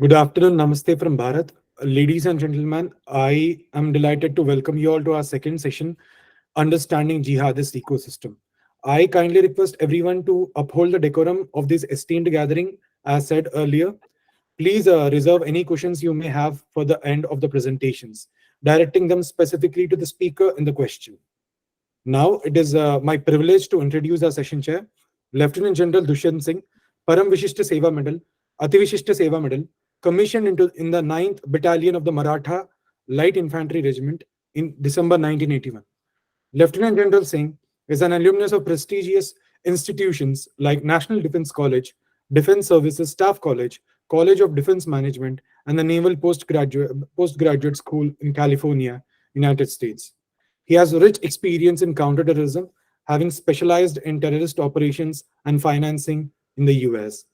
Good afternoon, Namaste from Bharat. Ladies and gentlemen, I am delighted to welcome you all to our second session, Understanding Jihadist Ecosystem. I kindly request everyone to uphold the decorum of this esteemed gathering. As said earlier, please reserve any questions you may have for the end of the presentations, directing them specifically to the speaker in the question. Now, it is my privilege to introduce our session chair, Lieutenant General Dushyant Singh, Param Vishishta Seva Medal, Ati Vishishta Seva Medal, commissioned in the 9th Battalion of the Maratha Light Infantry Regiment in December 1981. Lieutenant General Singh is an alumnus of prestigious institutions like National Defense College, Defense Services Staff College, College of Defense Management, and the Naval Postgraduate School in California, United States. He has rich experience in counterterrorism, having specialized in terrorist operations and financing in the US.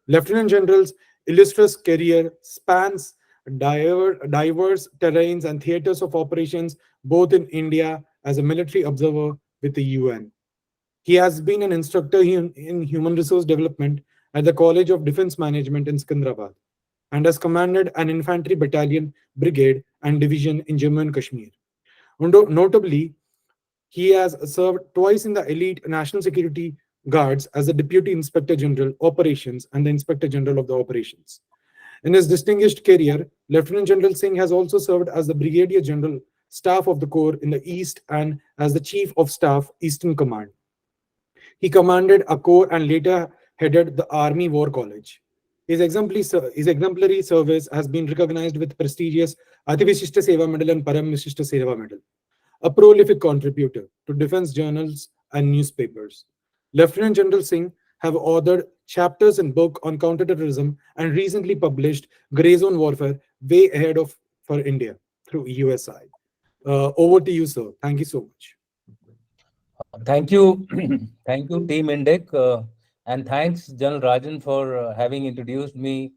Lieutenant General's illustrious career spans diverse terrains and theaters of operations, both in India as a military observer with the UN. He has been an instructor in human resource development at the College of Defense Management in Secunderabad and has commanded an infantry battalion, brigade, and division in Jammu and Kashmir. Notably, he has served twice in the elite National Security Guards as the Deputy Inspector General Operations and the Inspector General of the Operations. In his distinguished career, Lieutenant General Singh has also served as the Brigadier General Staff of the Corps in the East and as the Chief of Staff, Eastern Command. He commanded a corps and later headed the Army War College. His exemplary service has been recognized with prestigious Ati Vishishta Seva Medal and Param Vishishta Seva Medal. A prolific contributor to defense journals and newspapers. Lieutenant General Singh have authored chapters in book on counterterrorism and recently published Gray Zone Warfare Way Ahead of for India through USI. Over to you, sir. Thank you so much. Thank you. Thank you, Team Indic. And thanks, General Rajan, for having introduced me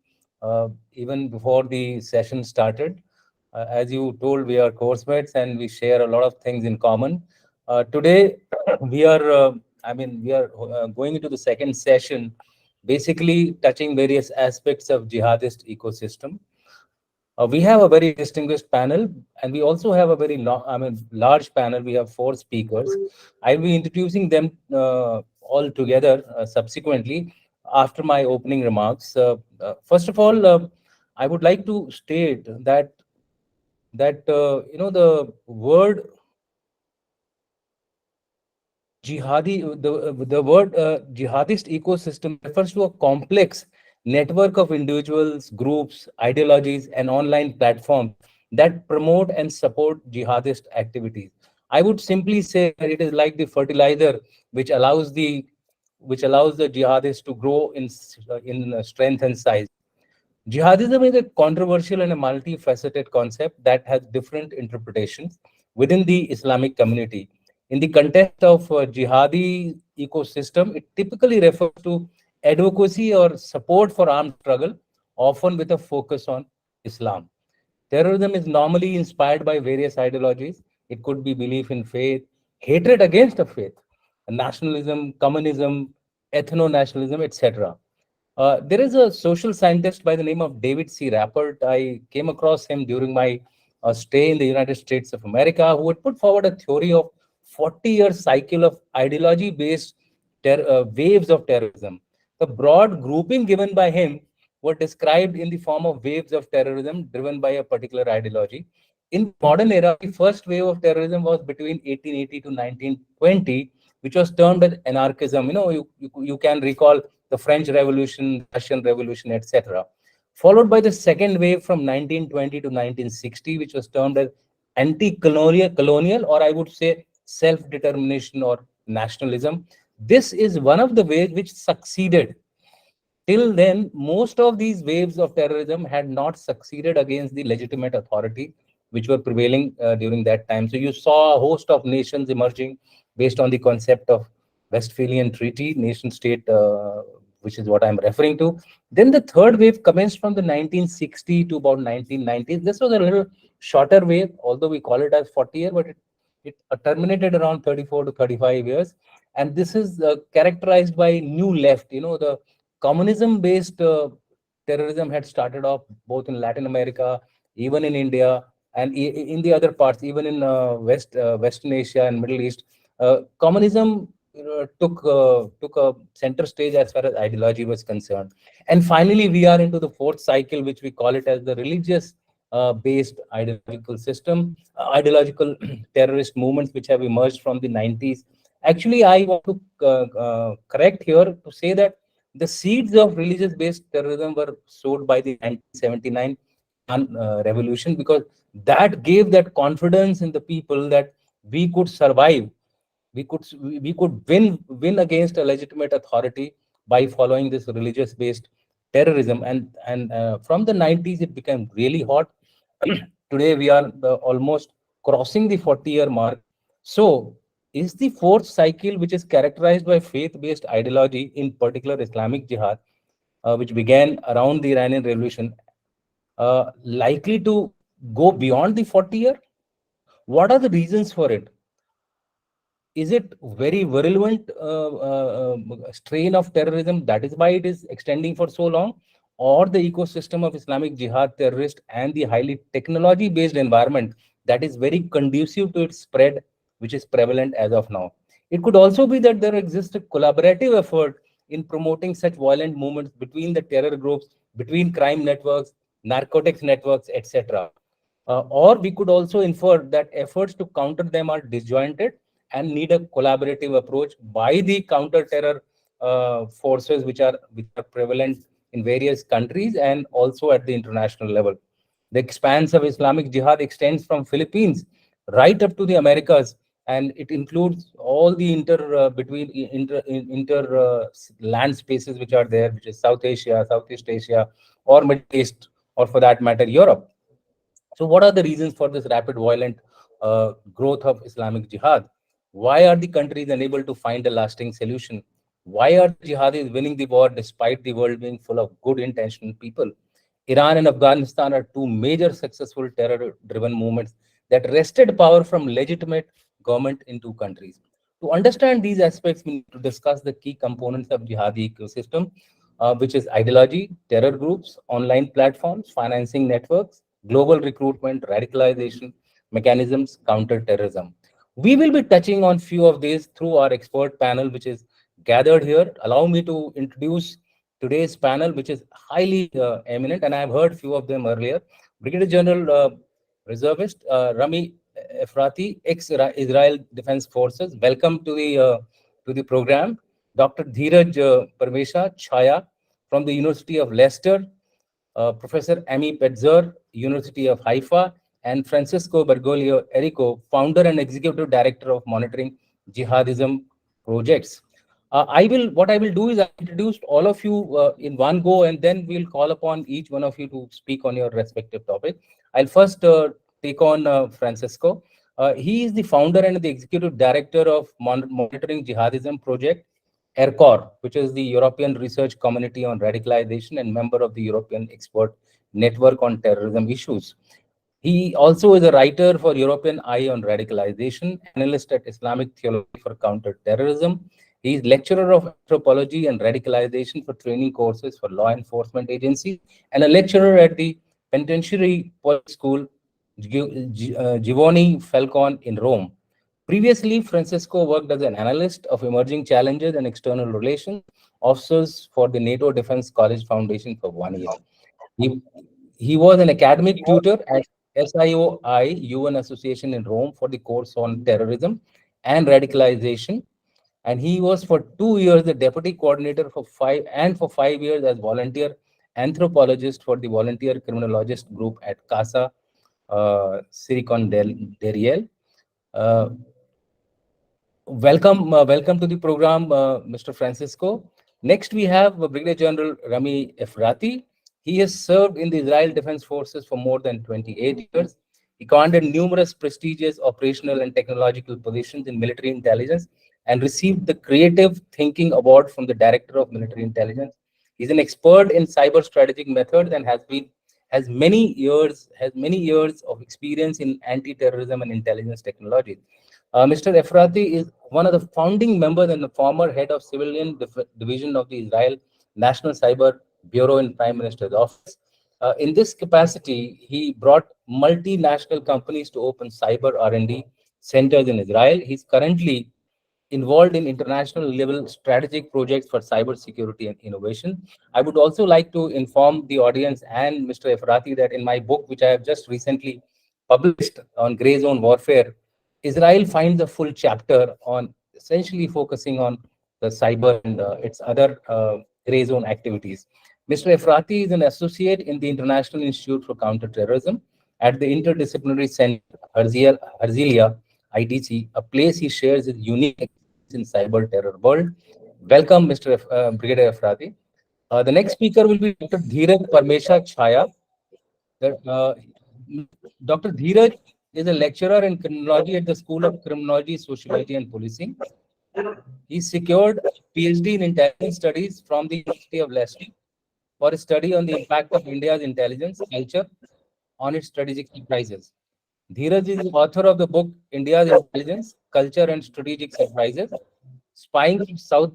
even before the session started. As you told, we are course mates and we share a lot of things in common. Today, we are, going into the second session, basically touching various aspects of jihadist ecosystem. We have a very distinguished panel, and we also have a very large panel. We have 4 speakers. I'll be introducing them all together subsequently after my opening remarks. First of all, I would like to state that the word the word jihadist ecosystem refers to a complex network of individuals, groups, ideologies, and online platforms that promote and support jihadist activities. I would simply say that it is like the fertilizer which allows the jihadists to grow in strength and size. Jihadism is a controversial and a multifaceted concept that has different interpretations within the Islamic community. In the context of jihadi ecosystem, it typically refers to advocacy or support for armed struggle, often with a focus on Islam. Terrorism is normally inspired by various ideologies. It could be belief in faith, hatred against a faith, nationalism, communism, ethno-nationalism, etc. There is a social scientist by the name of David C. Rappert. I came across him during my stay in the United States of America, who had put forward a theory of 40-year cycle of ideology-based waves of terrorism. The broad grouping given by him were described in the form of waves of terrorism driven by a particular ideology. In the modern era, the first wave of terrorism was between 1880 to 1920, which was termed as anarchism. You can recall the French Revolution, Russian Revolution, etc. Followed by the second wave from 1920 to 1960, which was termed as anti-colonial, or I would say self-determination or nationalism. This is one of the ways which succeeded. Till then, most of these waves of terrorism had not succeeded against the legitimate authority which were prevailing during that time. So you saw a host of nations emerging based on the concept of Westphalian Treaty, nation state, which is what I'm referring to. Then the third wave commenced from the 1960 to about 1990. This was a little shorter wave, although we call it as 40 year, but it terminated around 34 to 35 years. And this is characterized by new left, the Communism-based terrorism had started off both in Latin America, even in India, and in the other parts, even in Western Asia and Middle East. Communism took a center stage as far as ideology was concerned. And finally, we are into the fourth cycle, which we call it as the religious based ideological system, ideological terrorist movements which have emerged from the 90s. Actually, I want to correct here to say that the seeds of religious based terrorism were sowed by the 1979 Iran revolution, because that gave that confidence in the people that we could survive, we could win against a legitimate authority by following this religious based terrorism. And from the 90s it became really hot. Today we are almost crossing the 40-year mark. So is the fourth cycle, which is characterized by faith based ideology, in particular Islamic Jihad, which began around the Iranian revolution, likely to go beyond the 40-year? What are the reasons for it? Is it very virulent strain of terrorism, that is why it is extending for so long? Or the ecosystem of Islamic Jihad terrorist and the highly technology based environment that is very conducive to its spread, which is prevalent as of now? It could also be that there exists a collaborative effort in promoting such violent movements between the terror groups, between crime networks, narcotics networks, etc. Or we could also infer that efforts to counter them are disjointed and need a collaborative approach by the counter-terror forces which are prevalent in various countries and also at the international level. The expanse of Islamic Jihad extends from Philippines right up to the Americas, and it includes all the land spaces which are there, which is South Asia, Southeast Asia, or Middle East, or for that matter, Europe. So, what are the reasons for this rapid violent growth of Islamic Jihad? Why are the countries unable to find a lasting solution? Why are the jihadis winning the war despite the world being full of good intentioned people? Iran and Afghanistan are two major successful terror driven movements that wrested power from legitimate government in two countries. To understand these aspects, we need to discuss the key components of jihadi ecosystem, which is ideology, terror groups, online platforms, financing networks, global recruitment, radicalization, mechanisms, counter-terrorism. We will be touching on few of these through our expert panel, which is gathered here. Allow me to introduce today's panel, which is highly eminent, and I have heard few of them earlier. Brigadier General Reservist Rami Efrati, ex-Israel Defense Forces. Welcome to the program. Dr. Dheeraj Parmesha Chaya from the University of Leicester, Professor Amy Petzer, University of Haifa, and Francisco Bergoglio Erico, founder and executive director of Monitoring Jihadism Projects. What I will do is I introduce all of you in one go, and then we'll call upon each one of you to speak on your respective topic. I'll first take on Francisco. He is the founder and the executive director of Monitoring Jihadism Project, ERCOR, which is the European Research Community on Radicalization and member of the European Expert Network on Terrorism Issues. He also is a writer for European Eye on Radicalization, analyst at Islamic Theology for Counter-Terrorism. He is lecturer of anthropology and radicalization for training courses for law enforcement agencies, and a lecturer at the Penitentiary Police School Giovanni Falcone in Rome. Previously, Francisco worked as an analyst of emerging challenges and external relations officers for the NATO Defense College Foundation for 1 year. He, he was an academic tutor at SIOI UN Association in Rome for the course on terrorism and radicalization. And he was for 2 years the deputy coordinator for 5 years as volunteer anthropologist for the volunteer criminologist group at Casa Silicon del Riel. Uh, welcome to the program, Mr. Francisco. Next, we have Brigadier General Rami Efrati. He has served in the Israel Defense Forces for more than 28 years. He commanded numerous prestigious operational and technological positions in military intelligence and received the Creative Thinking Award from the Director of Military Intelligence. He's an expert in cyber strategic methods and has many years of experience in anti-terrorism and intelligence technology. Mr. Efrati is one of the founding members and the former head of civilian division of the Israel National Cyber Bureau in Prime Minister's office. In this capacity, he brought multinational companies to open cyber R&D centers in Israel. He's currently involved in international level strategic projects for cyber security and innovation. I would also like to inform the audience and Mr. Efrati that in my book, which I have just recently published on gray zone warfare, Israel finds a full chapter on essentially focusing on the cyber and its other gray zone activities. Mr. Efrati is an associate in the International Institute for Counterterrorism at the Interdisciplinary Center, Herzliya, IDC, a place he shares his unique experience in cyber terror world. Welcome, Mr. Brigadier Efrati. The next speaker will be Dr. Dheeraj Parmesha Chhaya. Uh, Dr. Dheeraj is a lecturer in criminology at the School of Criminology, Sociology and Policing. He secured a PhD in intelligence studies from the University of Leicester for a study on the impact of India's intelligence culture on its strategic surprises. Dheeraj is the author of the book India's Intelligence, Culture and Strategic Surprises, Spying from South,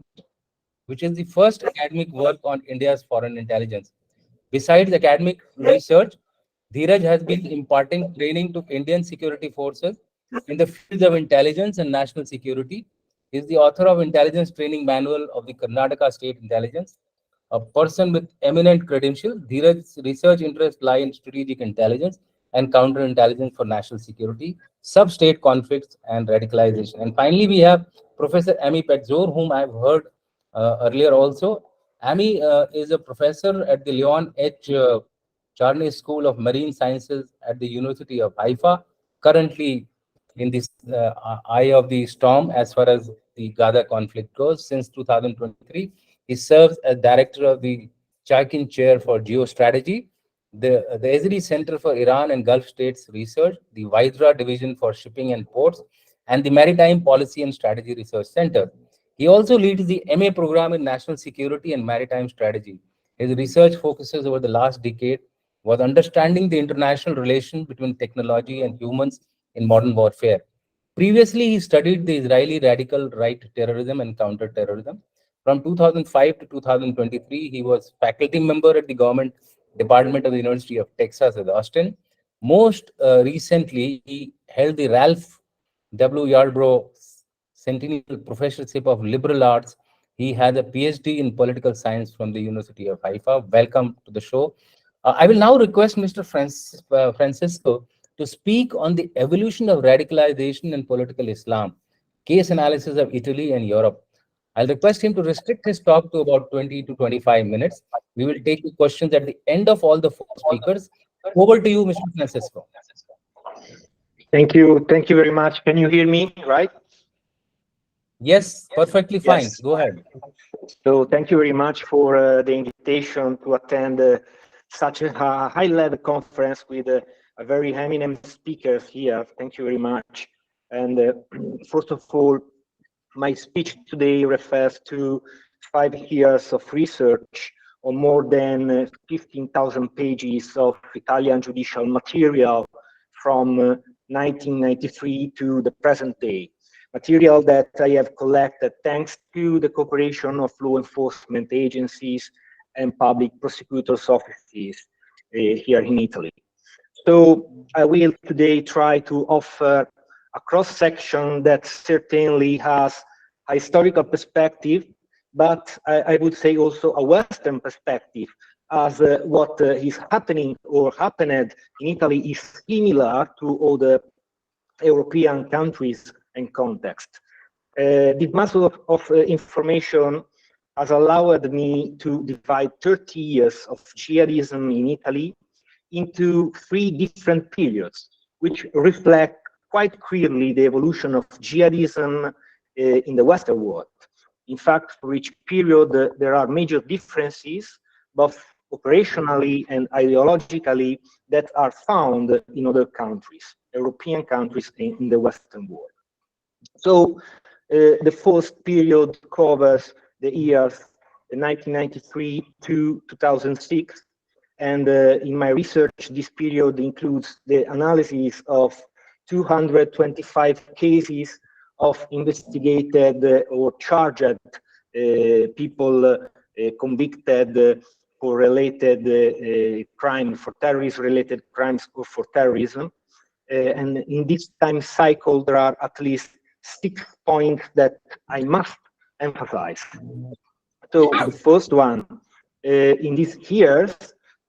which is the first academic work on India's foreign intelligence. Besides academic research, Dheeraj has been imparting training to Indian security forces in the fields of intelligence and national security. He is the author of Intelligence Training Manual of the Karnataka State Intelligence. A person with eminent credentials, Dheeraj's research interests lie in strategic intelligence and counterintelligence for national security, sub-state conflicts, and radicalization. And finally, we have Professor Amy Petzor, whom I've heard earlier also. Amy is a professor at the Leon H. Charney School of Marine Sciences at the University of Haifa, currently in this eye of the storm as far as the Gaza conflict goes. Since 2023, he serves as director of the Chaikin Chair for Geostrategy, the Ezri Center for Iran and Gulf States Research, the Vaidra Division for Shipping and Ports, and the Maritime Policy and Strategy Research Center. He also leads the MA program in National Security and Maritime Strategy. His research focuses over the last decade was understanding the international relation between technology and humans in modern warfare. Previously, he studied the Israeli radical right terrorism and counterterrorism. From 2005 to 2023, he was faculty member at the Government Department of the University of Texas at Austin. Most recently, he held the Ralph W. Yarbrough Centennial Professorship of Liberal Arts. He has a PhD in political science from the University of Haifa. Welcome to the show. I will now request Mr. Francisco to speak on the evolution of radicalization and political Islam, case analysis of Italy and Europe. I'll request him to restrict his talk to about 20 to 25 minutes. We will take the questions at the end of all the four speakers. Over to you, Mr. Francisco. Thank you. Thank you very much. Can you hear me, right? Yes, perfectly fine. Yes. Go ahead. So thank you very much for the invitation to attend such a high-level conference with a very eminent speakers here. Thank you very much. And first of all, my speech today refers to 5 years of research on more than 15,000 pages of Italian judicial material from 1993 to the present day. Material that I have collected thanks to the cooperation of law enforcement agencies and public prosecutors' offices here in Italy. So I will today try to offer a cross-section that certainly has a historical perspective, but I would say also a Western perspective, as what is happening or happened in Italy is similar to other European countries and context. This mass of information has allowed me to divide 30 years of jihadism in Italy into 3 different periods, which reflect quite clearly the evolution of jihadism in the Western world. In fact, for each period, there are major differences, both operationally and ideologically, that are found in other countries, European countries in the Western world. So the first period covers the years 1993 to 2006. And in my research, this period includes the analysis of 225 cases of investigated or charged people convicted for related crime, for terrorist-related crimes or for terrorism. And in this time cycle, there are at least 6 points that I must emphasize. So the first one, in these years,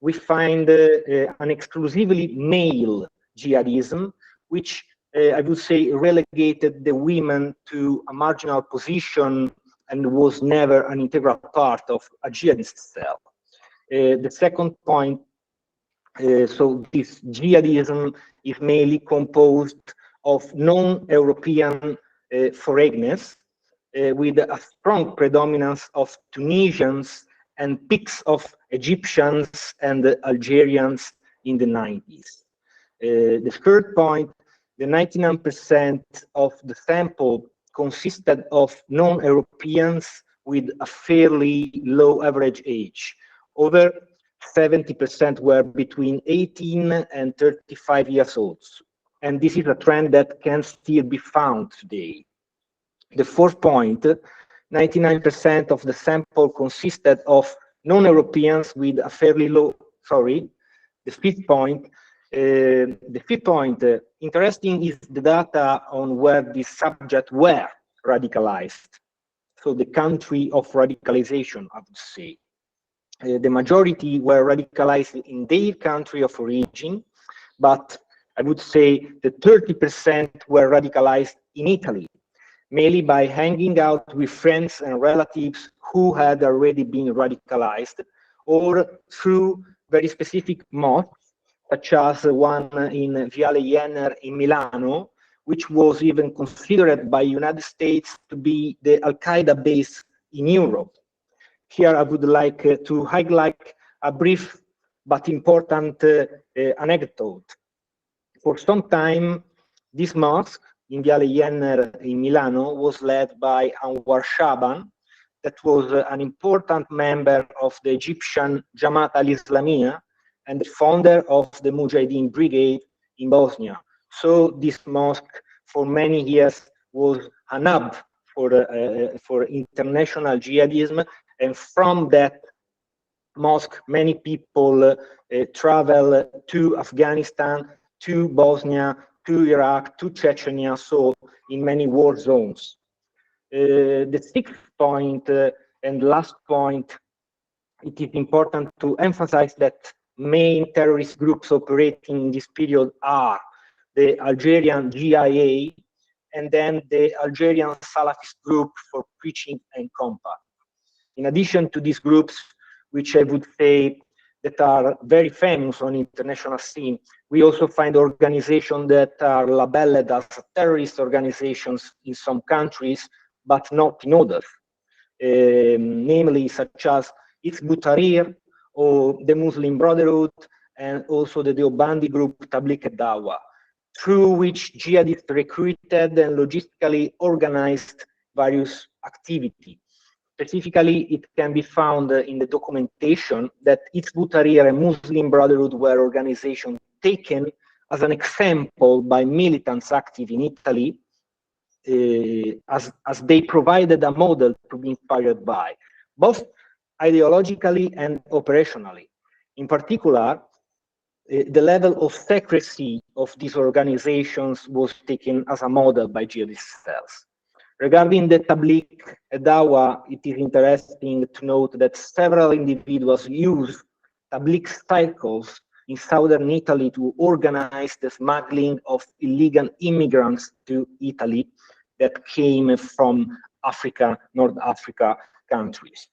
we find an exclusively male jihadism, which I would say relegated the women to a marginal position and was never an integral part of a jihadist cell. The second point, so this jihadism is mainly composed of non-European foreigners, with a strong predominance of Tunisians and peaks of Egyptians and Algerians in the 90s. The third point, the 99% of the sample consisted of non-Europeans with a fairly low average age. Over 70% were between 18 and 35 years old. And this is a trend that can still be found today. The fourth point, 99% of the sample consisted of non-Europeans with a fairly low, the fifth point, interesting is the data on where these subjects were radicalized. So the country of radicalization, I would say. The majority were radicalized in their country of origin, but I would say the 30% were radicalized in Italy, mainly by hanging out with friends and relatives who had already been radicalized, or through very specific mosques, such as one in Viale Jenner in Milano, which was even considered by United States to be the Al-Qaeda base in Europe. Here I would like to highlight a brief but important anecdote. For some time, this mosque in Viale Jenner in Milano was led by Anwar Shaban, that was an important member of the Egyptian Jamaat al-Islamiyah and the founder of the Mujahideen Brigade in Bosnia. So this mosque for many years was an hub for international jihadism, and from that mosque many people travel to Afghanistan, to Bosnia, to Iraq, to Chechnya, so in many war zones. The sixth point and last point, it is important to emphasize that main terrorist groups operating in this period are the Algerian GIA and then the Algerian Salafist group for preaching and combat. In addition to these groups, which I would say that are very famous on the international scene, we also find organizations that are labeled as terrorist organizations in some countries, but not in others, namely such as Hizb ut-Tahrir or the Muslim Brotherhood, and also the Deobandi group Tabligh al-Dawah, through which jihadists recruited and logistically organized various activities. Specifically, it can be found in the documentation that Hizb ut-Tahrir and Muslim Brotherhood were organizations taken as an example by militants active in Italy, as they provided a model to be inspired by, both ideologically and operationally. In particular, the level of secrecy of these organizations was taken as a model by jihadist cells. Regarding the Tabligh al-Dawah, it is interesting to note that several individuals use Tabligh cycles in southern Italy to organize the smuggling of illegal immigrants to Italy that came from Africa, North Africa countries.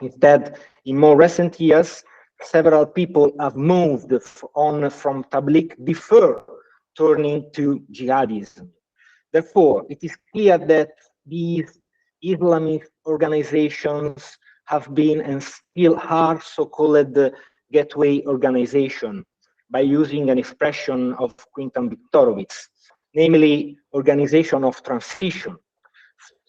Instead, in more recent years, several people have moved on from Tabligh before turning to jihadism. Therefore, it is clear that these Islamist organizations have been and still are so-called gateway organization, by using an expression of Quintan Viktorovich, namely organization of transition.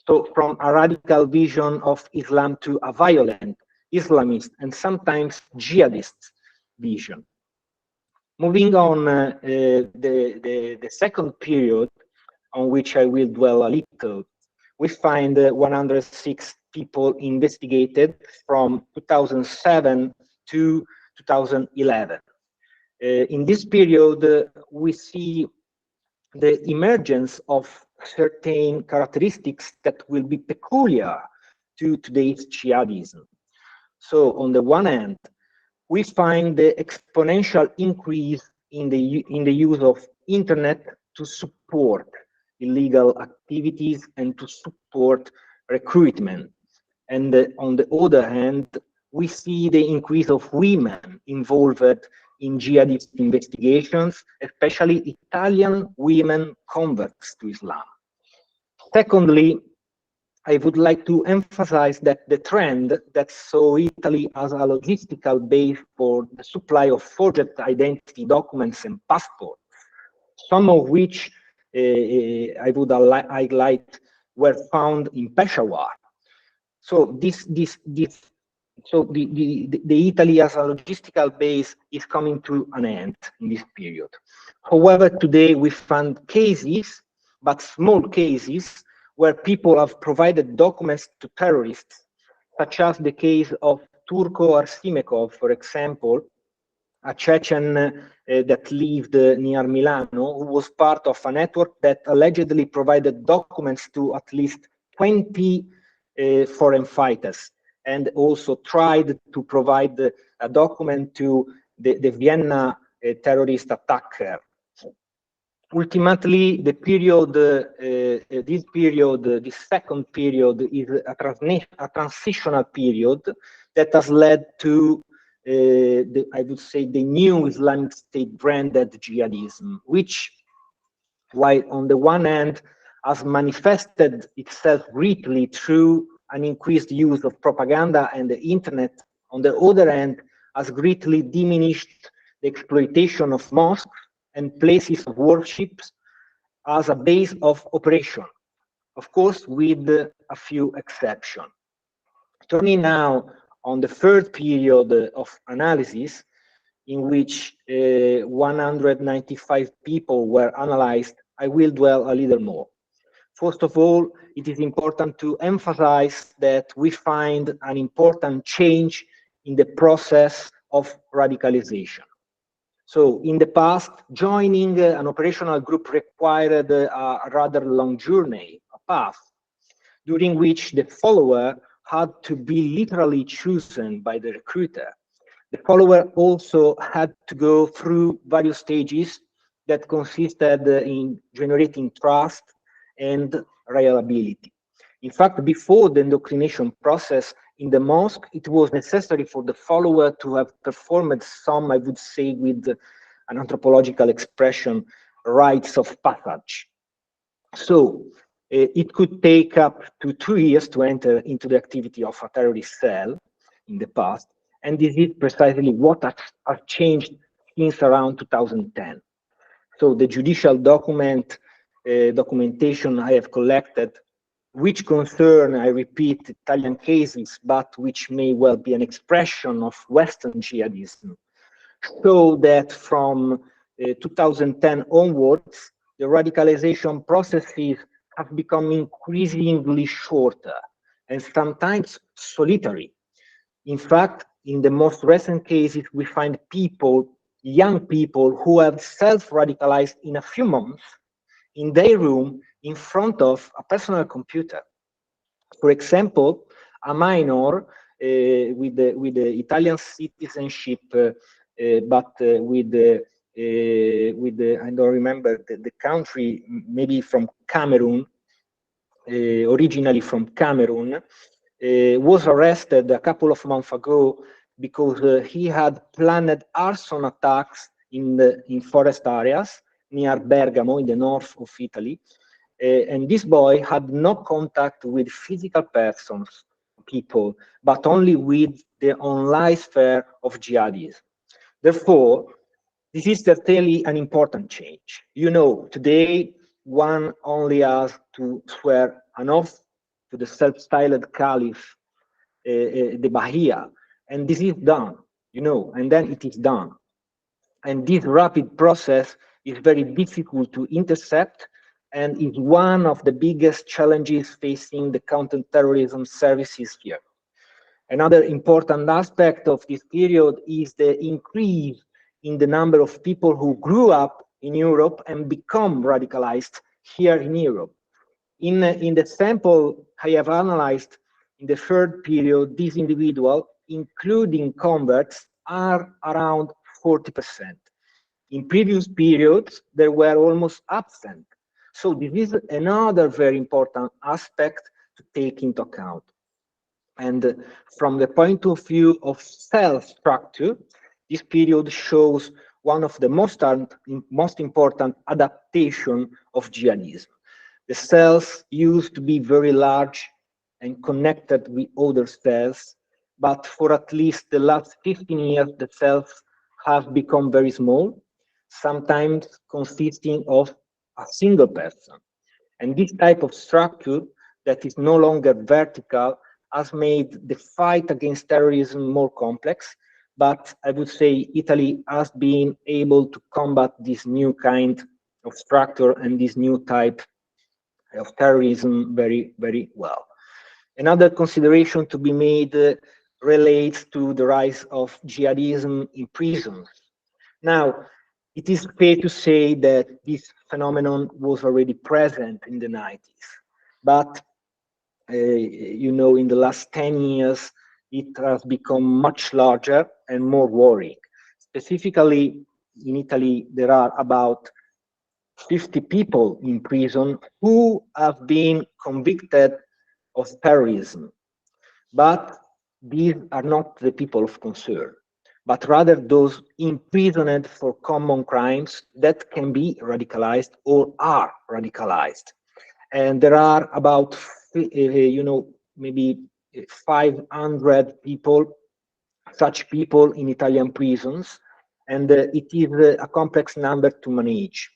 So from a radical vision of Islam to a violent Islamist and sometimes jihadist vision. Moving on, the second period on which I will dwell a little, we find 106 people investigated from 2007 to 2011. In this period, we see the emergence of certain characteristics that will be peculiar to today's jihadism. So on the one hand, we find the exponential increase in the use of internet to support illegal activities and to support recruitment. And on the other hand, we see the increase of women involved in jihadist investigations, especially Italian women converts to Islam. Secondly, I would like to emphasize that the trend that saw Italy as a logistical base for the supply of forged identity documents and passports, some of which I would highlight were found in Peshawar. So the Italy as a logistical base is coming to an end in this period. However, today we found cases, but small cases, where people have provided documents to terrorists, such as the case of Turko Arsimekov, for example, a Chechen that lived near Milano, who was part of a network that allegedly provided documents to at least 20 foreign fighters, and also tried to provide a document to the Vienna terrorist attacker. Ultimately, the period, this second period, is a transitional period that has led to, I would say, the new Islamic State branded jihadism, which, while on the one hand has manifested itself greatly through an increased use of propaganda and the internet, on the other hand has greatly diminished the exploitation of mosques and places of worship as a base of operation, of course, with a few exceptions. Turning now on the third period of analysis, in which 195 people were analyzed, I will dwell a little more. First of all, it is important to emphasize that we find an important change in the process of radicalization. So in the past, joining an operational group required a rather long journey, a path, during which the follower had to be literally chosen by the recruiter. The follower also had to go through various stages that consisted in generating trust and reliability. In fact, before the indoctrination process in the mosque, it was necessary for the follower to have performed some, I would say, with an anthropological expression, rites of passage. So it could take up to 2 years to enter into the activity of a terrorist cell in the past, and this is precisely what has changed since around 2010. So the judicial documentation I have collected, which concern, I repeat, Italian cases, but which may well be an expression of Western jihadism, show that from 2010 onwards, the radicalization processes have become increasingly shorter and sometimes solitary. In fact, in the most recent cases, we find people, young people, who have self-radicalized in a few months in their room in front of a personal computer. For example, a minor with the Italian citizenship, but with the I don't remember the country, maybe from Cameroon, originally from Cameroon, was arrested a couple of months ago because he had planned arson attacks in forest areas near Bergamo in the north of Italy. And this boy had no contact with physical persons, people, but only with the online sphere of jihadism. Therefore, this is certainly an important change. You know, today one only has to swear an oath to the self-styled caliph, the Bahia, and this is done, you know, and then it is done. And this rapid process is very difficult to intercept, and is one of the biggest challenges facing the counterterrorism services here. Another important aspect of this period is the increase in the number of people who grew up in Europe and become radicalized here in Europe. In the sample I have analyzed in the third period, these individuals, including converts, are around 40%. In previous periods, they were almost absent. So this is another very important aspect to take into account. And from the point of view of cell structure, this period shows one of the most important adaptation of jihadism. The cells used to be very large and connected with other cells, but for at least the last 15 years, the cells have become very small, sometimes consisting of a single person. And this type of structure that is no longer vertical has made the fight against terrorism more complex, but I would say Italy has been able to combat this new kind of structure and this new type of terrorism very, very well. Another consideration to be made relates to the rise of jihadism in prisons. Now, it is fair to say that this phenomenon was already present in the 90s, but you know, in the last 10 years, it has become much larger and more worrying. Specifically, in Italy, there are about 50 people in prison who have been convicted of terrorism. But these are not the people of concern, but rather those imprisoned for common crimes that can be radicalized or are radicalized. And there are about, you know, maybe 500 people, such people in Italian prisons, and it is a complex number to manage.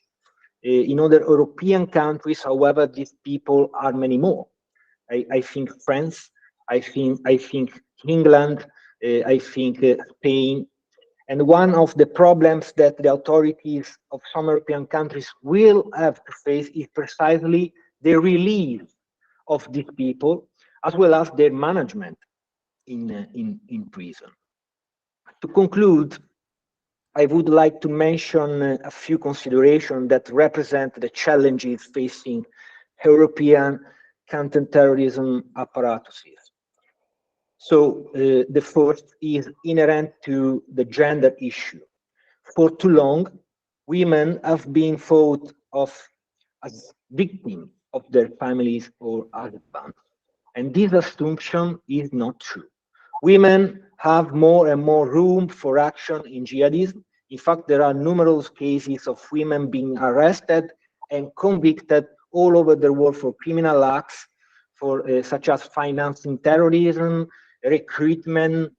In other European countries, however, these people are many more. I think France, I think England, I think Spain. And one of the problems that the authorities of some European countries will have to face is precisely the release of these people, as well as their management in prison. To conclude, I would like to mention a few considerations that represent the challenges facing European counterterrorism apparatuses. So the first is inherent to the gender issue. For too long, women have been thought of as victims of their families or husbands. And this assumption is not true. Women have more and more room for action in jihadism. In fact, there are numerous cases of women being arrested and convicted all over the world for criminal acts, for such as financing terrorism, recruitment,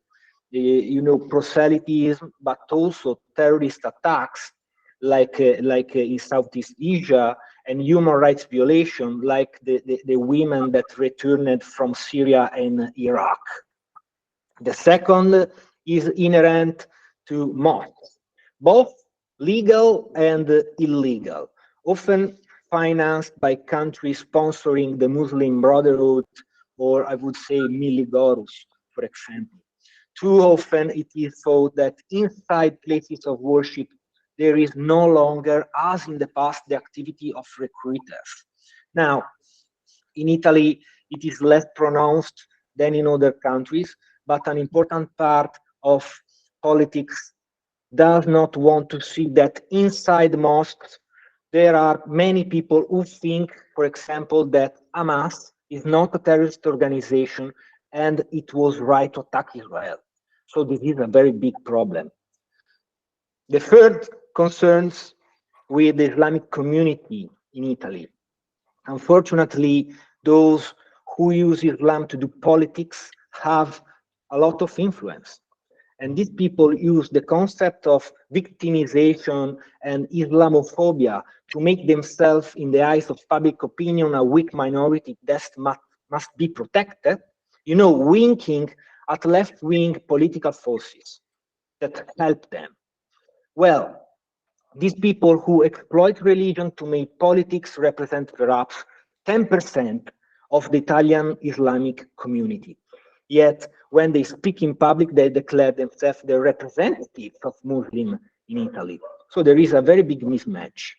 you know, proselytism, but also terrorist attacks, like in Southeast Asia, and human rights violation, like the women that returned from Syria and Iraq. The second is inherent to mosques, both legal and illegal, often financed by countries sponsoring the Muslim Brotherhood, or I would say Miligorus, for example. Too often it is thought that inside places of worship there is no longer, as in the past, the activity of recruiters. Now, in Italy, it is less pronounced than in other countries, but an important part of politics does not want to see that inside mosques there are many people who think, for example, that Hamas is not a terrorist organization and it was right to attack Israel. So this is a very big problem. The third concerns with the Islamic community in Italy. Unfortunately, those who use Islam to do politics have a lot of influence. And these people use the concept of victimization and Islamophobia to make themselves, in the eyes of public opinion, a weak minority that must be protected, you know, winking at left-wing political forces that help them. Well, These people who exploit religion to make politics represent perhaps 10% of the Italian Islamic community. Yet, when they speak in public, they declare themselves the representatives of Muslims in Italy. So there is a very big mismatch.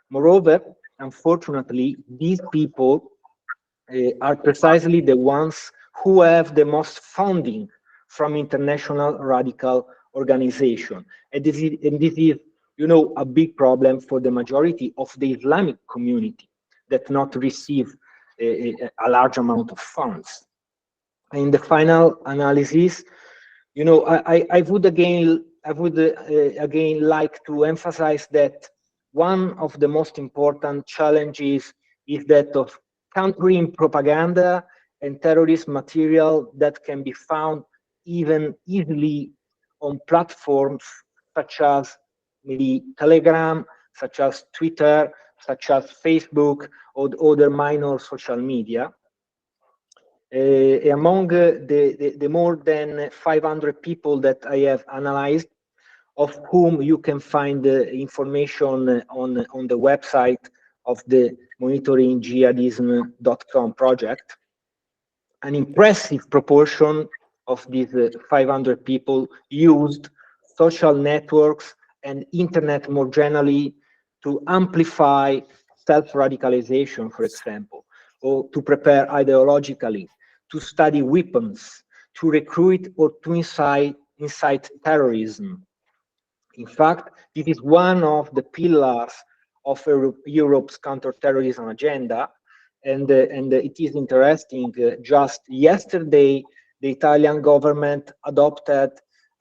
Moreover, unfortunately, these people are precisely the ones who have the most funding from international radical organization. And this is, you know, a big problem for the majority of the Islamic community that not receive a large amount of funds. In the final analysis, you know, I would again like to emphasize that one of the most important challenges is that of countering propaganda and terrorist material that can be found even easily on platforms such as maybe Telegram, such as Twitter, such as Facebook, or other minor social media. Among the more than 500 people that I have analyzed, of whom you can find information on the website of the monitoringjihadism.com project, an impressive proportion of these 500 people used social networks and internet more generally to amplify self-radicalization, for example, or to prepare ideologically, to study weapons, to recruit or to incite terrorism. In fact, this is one of the pillars of Europe's counterterrorism agenda. And it is interesting, just yesterday, the Italian government adopted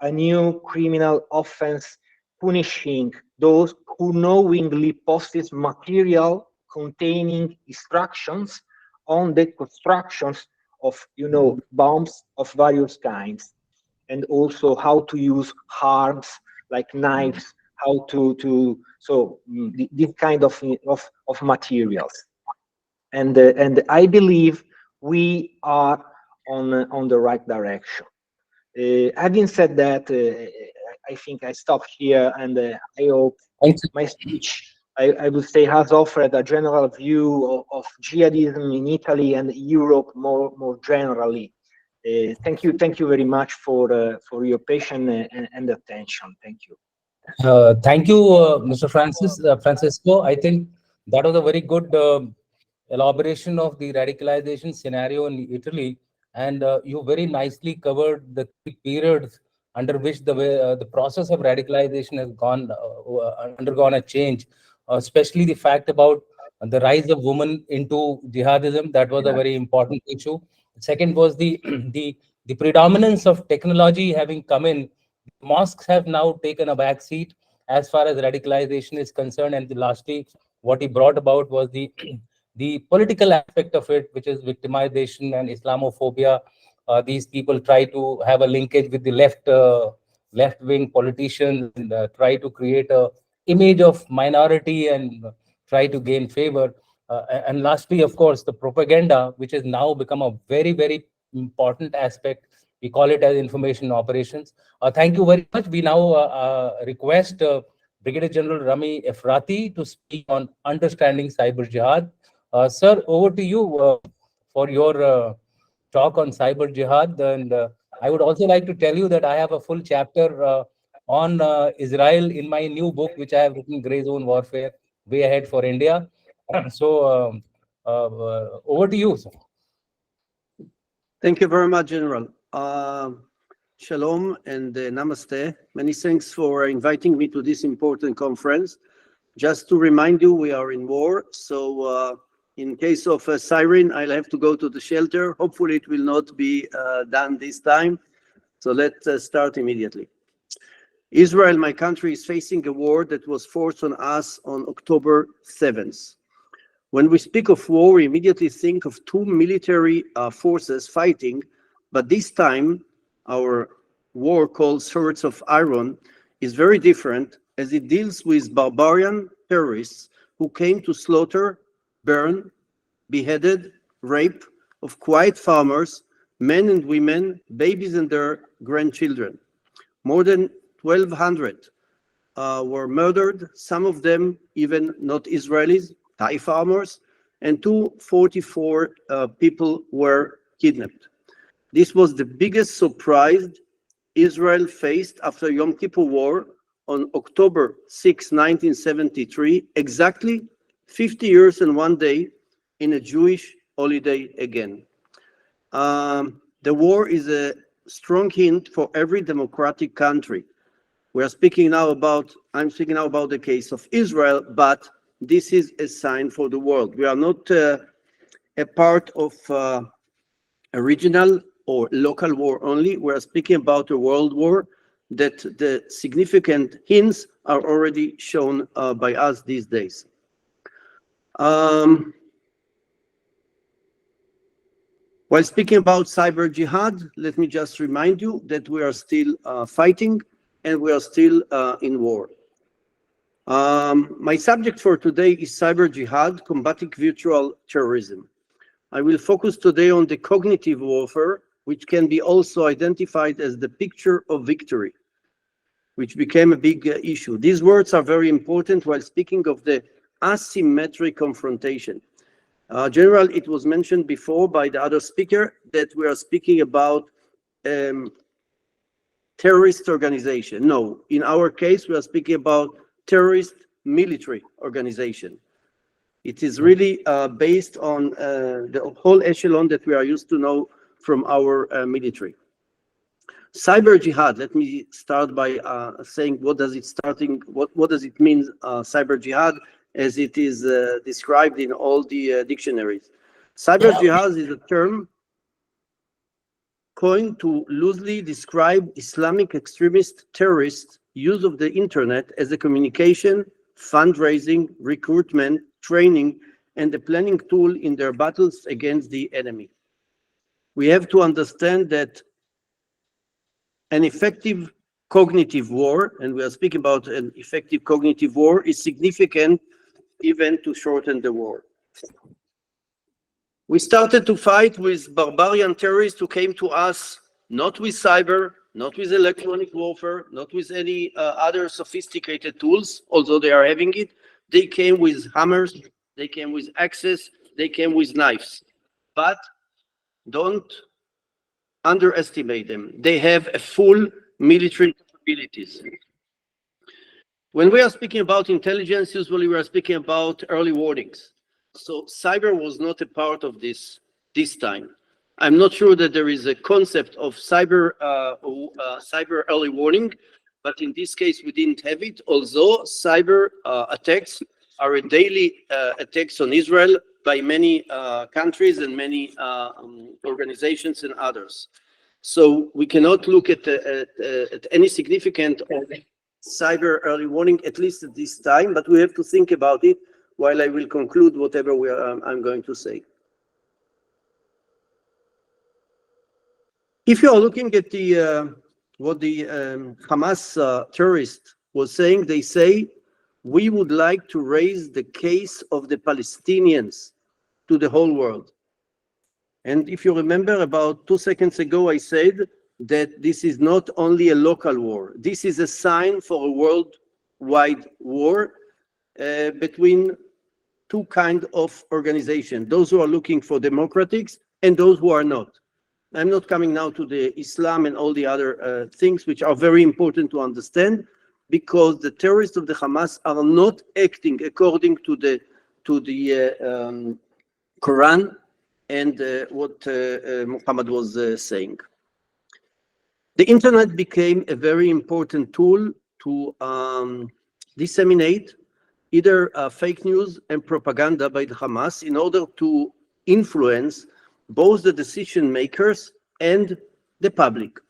a new criminal offense punishing those who knowingly posted material containing instructions on the constructions of, you know, bombs of various kinds, and also how to use arms like knives, how to this kind of materials. And I believe we are on the right direction. Having said that, I think I stop here, and I hope my speech, I would say, has offered a general view of jihadism in Italy and Europe more generally. Thank you very much for your patience and attention. Thank you. Thank you, Mr. Francisco. I think that was a very good elaboration of the radicalization scenario in Italy, and you very nicely covered the key periods under which the process of radicalization has undergone a change, especially the fact about the rise of women into jihadism. That was a very important issue. Second was the the predominance of technology having come in. Mosques have now taken a back seat as far as radicalization is concerned. And lastly, what he brought about was the the political aspect of it, which is victimization and Islamophobia. These people try to have a linkage with the left-wing politicians, and try to create a image of minority and try to gain favor. And lastly, of course, the propaganda, which has now become a very important aspect. We call it as information operations. Thank you very much. We now request Brigadier General Rami Efrati to speak on understanding cyber jihad. Sir, over to you for your talk on cyber jihad. And I would also like to tell you that I have a full chapter on Israel in my new book, which I have written, Grey Zone Warfare, Way Ahead for India. So over to you, sir. Thank you very much, General. Shalom and namaste. Many thanks for inviting me to this important conference. Just to remind you, we are in war, so in case of a siren, I'll have to go to the shelter. Hopefully it will not be done this time. So let's start immediately. Israel, my country, is facing a war that was forced on us on October 7th. When we speak of war, we immediately think of two military forces fighting, but this time our war, called Swords of Iron, is very different, as it deals with barbarian terrorists who came to slaughter, burn, beheaded, rape of quiet farmers, men and women, babies and their grandchildren. More than 1,200 were murdered, some of them even not Israelis, Thai farmers, and 244 people were kidnapped. This was the biggest surprise Israel faced after Yom Kippur War on October 6, 1973, exactly 50 years and 1 day in a Jewish holiday again. The war is a strong hint for every democratic country. I'm speaking now about the case of Israel, but this is a sign for the world. We are not a part of a regional or local war only. We are speaking about a world war that the significant hints are already shown by us these days. While speaking about cyber jihad, let me just remind you that we are still fighting and we are still in war. My subject for today is cyber jihad, combating virtual terrorism. I will focus today on the cognitive warfare, which can be also identified as the picture of victory, which became a big issue. These words are very important while speaking of the asymmetric confrontation. General, it was mentioned before by the other speaker that we are speaking about terrorist organization. No, in our case, we are speaking about terrorist military organization. It is really based on the whole echelon that we are used to know from our military. Cyber jihad, let me start by saying what does it mean, cyber jihad, as it is described in all the dictionaries. Cyber jihad is a term coined to loosely describe Islamic extremist terrorists' use of the internet as a communication, fundraising, recruitment, training, and the planning tool in their battles against the enemy. We have to understand that an effective cognitive war, and we are speaking about an effective cognitive war, is significant even to shorten the war. We started to fight with barbarian terrorists who came to us not with cyber, not with electronic warfare, not with any other sophisticated tools, although they are having it. They came with hammers, they came with axes, they came with knives. But don't underestimate them. They have a full military capabilities. When we are speaking about intelligence, usually we are speaking about early warnings. So cyber was not a part of this time. I'm not sure that there is a concept of cyber early warning, but in this case we didn't have it. Although cyber attacks are a daily attacks on Israel by many countries and many organizations and others. So we cannot look at any significant cyber early warning, at least at this time, but we have to think about it while I will conclude whatever I'm going to say. If you are looking at what the Hamas terrorist was saying, they say, we would like to raise the case of the Palestinians to the whole world. And if you remember, about 2 seconds ago, I said that this is not only a local war. This is a sign for a worldwide war between two kinds of organizations, those who are looking for democratics and those who are not. I'm not coming now to the Islam and all the other things which are very important to understand, because the terrorists of the Hamas are not acting according to the Quran and what Muhammad was saying. The internet became a very important tool to disseminate either fake news and propaganda by the Hamas in order to influence both the decision makers and the public.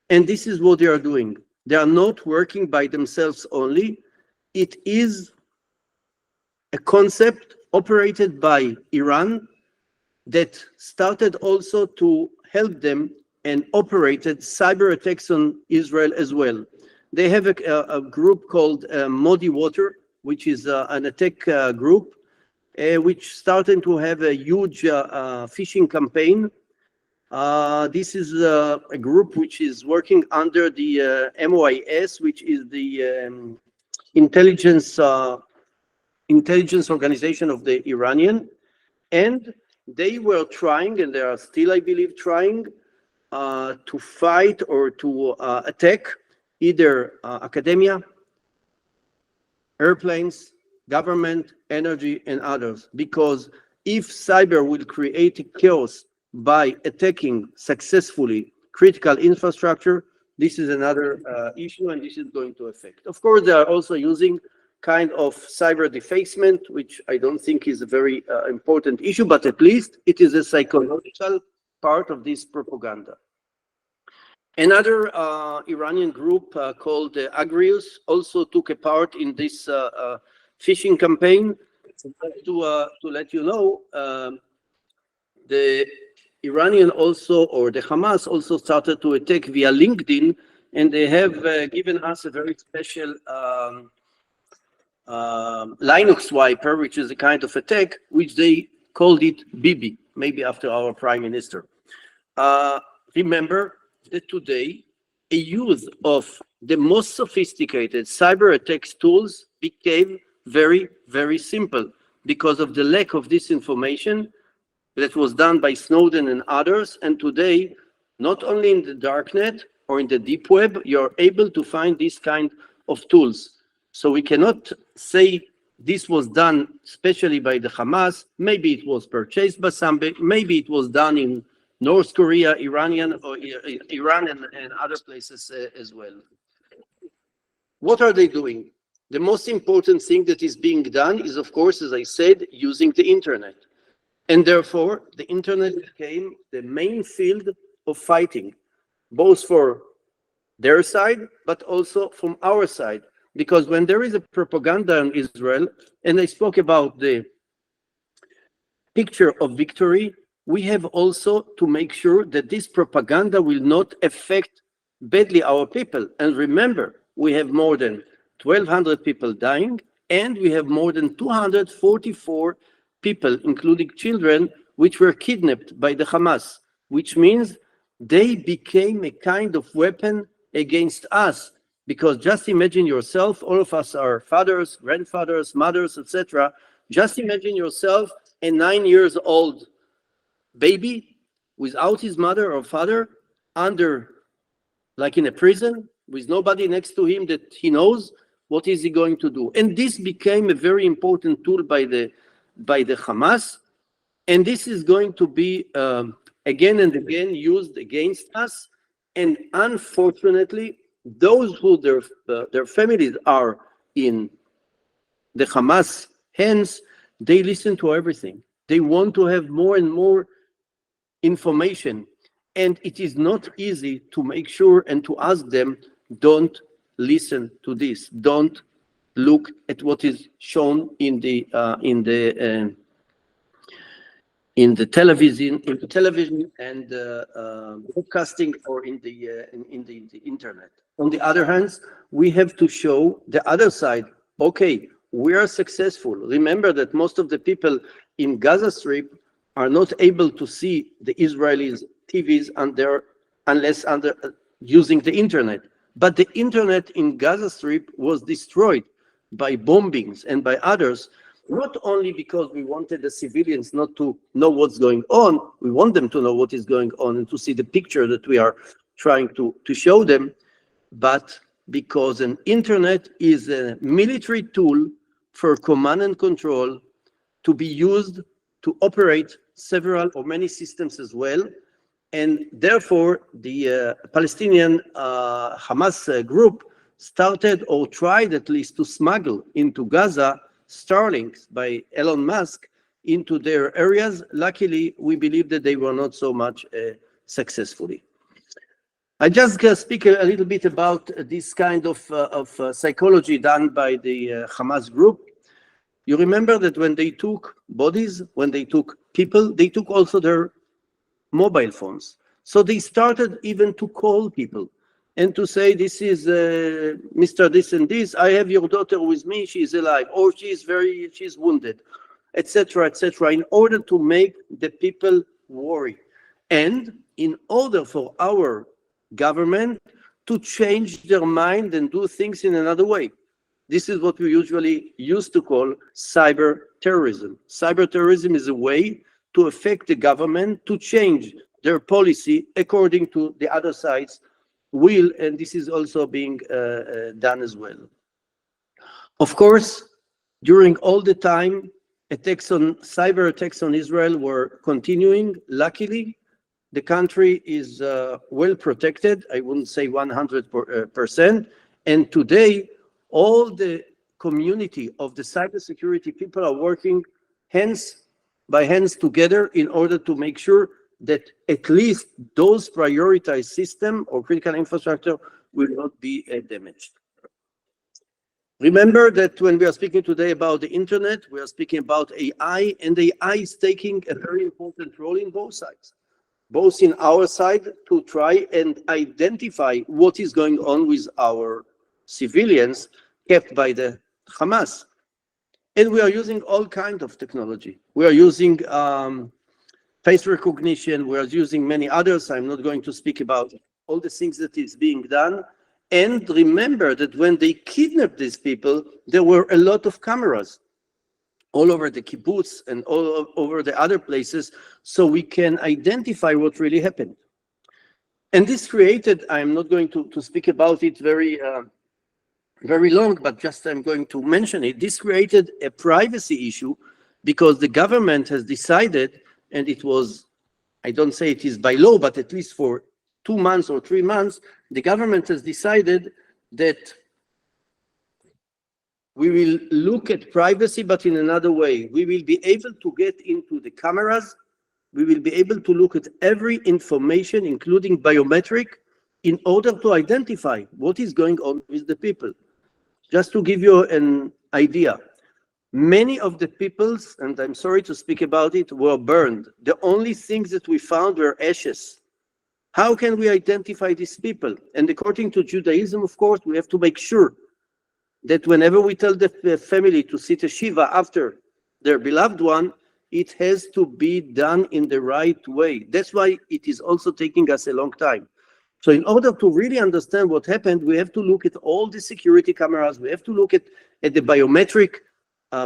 And this is what they are doing. They are not working by themselves only. It is a concept operated by Iran that started also to help them and operated cyber attacks on Israel as well. They have a group called Modi Water, which is an attack group, which started to have a huge phishing campaign. This is a group which is working under the MOIS, which is the intelligence organization of the Iranian, and they were trying, and they are still, I believe, trying to fight or to attack either academia, airplanes, government, energy, and others. Because if cyber will create chaos by attacking successfully critical infrastructure, this is another issue, and this is going to affect. Of course, they are also using kind of cyber defacement, which I don't think is a very important issue, but at least it is a psychological part of this propaganda. Another Iranian group called Agrius also took a part in this phishing campaign. To let you know, the Iranian also, or the Hamas also started to attack via LinkedIn, and they have given us a very special Linux wiper, which is a kind of attack, which they called it Bibi, maybe after our prime minister. Remember that today, a use of the most sophisticated cyber attacks tools became very, very simple because of the lack of this information that was done by Snowden and others. And today, not only in the darknet or in the deep web, you're able to find this kind of tools. So we cannot say this was done especially by the Hamas. Maybe it was purchased by somebody. Maybe it was done in North Korea, Iran, and other places as well. What are they doing? The most important thing that is being done is, of course, as I said, using the internet. And therefore, the internet became the main field of fighting, both for their side, but also from our side. Because when there is a propaganda in Israel, and I spoke about the picture of victory, we have also to make sure that this propaganda will not affect badly our people. And remember, we have more than 1,200 people dying, and we have more than 244 people, including children, which were kidnapped by the Hamas, which means they became a kind of weapon against us. Because just imagine yourself, all of us are fathers, grandfathers, mothers, etc. Just imagine yourself a 9-year-old baby without his mother or father, like in a prison, with nobody next to him that he knows. What is he going to do? And this became a very important tool by the Hamas, and this is going to be again and again used against us. And unfortunately, those who their families are in the Hamas hands, they listen to everything. They want to have more and more information, and it is not easy to make sure and to ask them, don't listen to this, don't look at what is shown in the television and broadcasting, or in the internet. On the other hand, we have to show the other side. Okay, we are successful. Remember that most of the people in Gaza Strip are not able to see the Israelis' TVs unless using the internet. But the internet in Gaza Strip was destroyed by bombings and by others, not only because we wanted the civilians not to know what's going on, we want them to know what is going on and to see the picture that we are trying to show them, but because an internet is a military tool for command and control to be used to operate several or many systems as well. And therefore, the Palestinian Hamas group started, or tried at least, to smuggle into Gaza Starlinks by Elon Musk into their areas. Luckily, we believe that they were not so much successfully. I just speak a little bit about this kind of psychology done by the Hamas group. You remember that when they took bodies, when they took people, they took also their mobile phones. So they started even to call people and to say, this is Mr. This and this, I have your daughter with me, she is alive, or she's wounded, etc., etc., in order to make the people worry. And in order for our government to change their mind and do things in another way. This is what we usually used to call cyber terrorism. Cyber terrorism is a way to affect the government to change their policy according to the other side's will, and this is also being done as well. Of course, during all the time, cyber attacks on Israel were continuing. Luckily, the country is well protected. I wouldn't say 100%. And today, all the community of the cybersecurity people are working hands by hands together in order to make sure that at least those prioritized system or critical infrastructure will not be damaged. Remember that when we are speaking today about the internet, we are speaking about AI, and AI is taking a very important role in both sides, both in our side to try and identify what is going on with our civilians kept by the Hamas. And we are using all kinds of technology. We are using face recognition. We are using many others. I'm not going to speak about all the things that is being done. And remember that when they kidnapped these people, there were a lot of cameras all over the kibbutz and all over the other places, so we can identify what really happened. And this created, I'm not going to speak about it very long, but just I'm going to mention it. This created a privacy issue because the government has decided, and it was, I don't say it is by law, but at least for 2 months or 3 months, the government has decided that we will look at privacy, but in another way. We will be able to get into the cameras. We will be able to look at every information, including biometric, in order to identify what is going on with the people. Just to give you an idea, many of the peoples, and I'm sorry to speak about it, were burned. The only things that we found were ashes. How can we identify these people? And according to Judaism, of course, we have to make sure that whenever we tell the family to sit a Shiva after their beloved one, it has to be done in the right way. That's why it is also taking us a long time. So in order to really understand what happened, we have to look at all the security cameras. We have to look at the biometric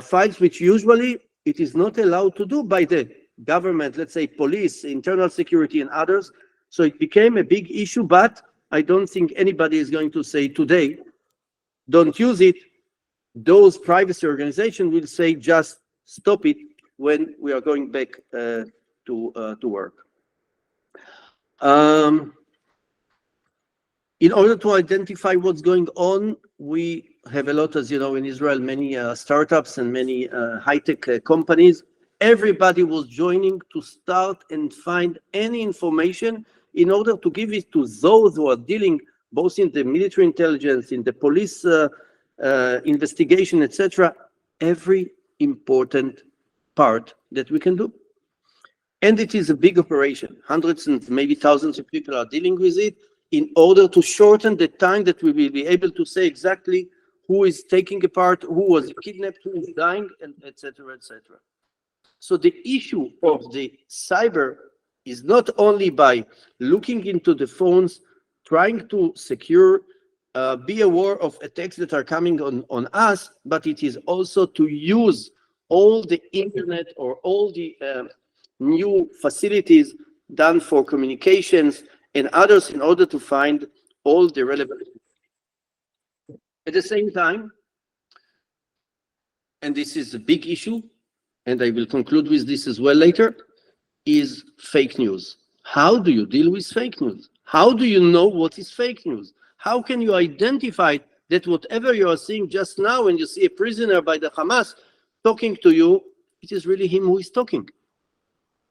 files, which usually it is not allowed to do by the government, let's say police, internal security, and others. So it became a big issue, but I don't think anybody is going to say today, don't use it. Those privacy organizations will say, just stop it when we are going back to work. In order to identify what's going on, we have a lot, as you know, in Israel, many startups and many high-tech companies. Everybody was joining to start and find any information in order to give it to those who are dealing both in the military intelligence, in the police investigation, etc., every important part that we can do. And it is a big operation. Hundreds and maybe thousands of people are dealing with it in order to shorten the time that we will be able to say exactly who is taking a part, who was kidnapped, who is dying, and etc., etc. So the issue of the cyber is not only by looking into the phones, trying to secure, be aware of attacks that are coming on us, but it is also to use all the internet or all the new facilities done for communications and others in order to find all the relevant. At the same time, and this is a big issue, and I will conclude with this as well later, is fake news. How do you deal with fake news? How do you know what is fake news? How can you identify that whatever you are seeing just now when you see a prisoner by the Hamas talking to you, it is really him who is talking?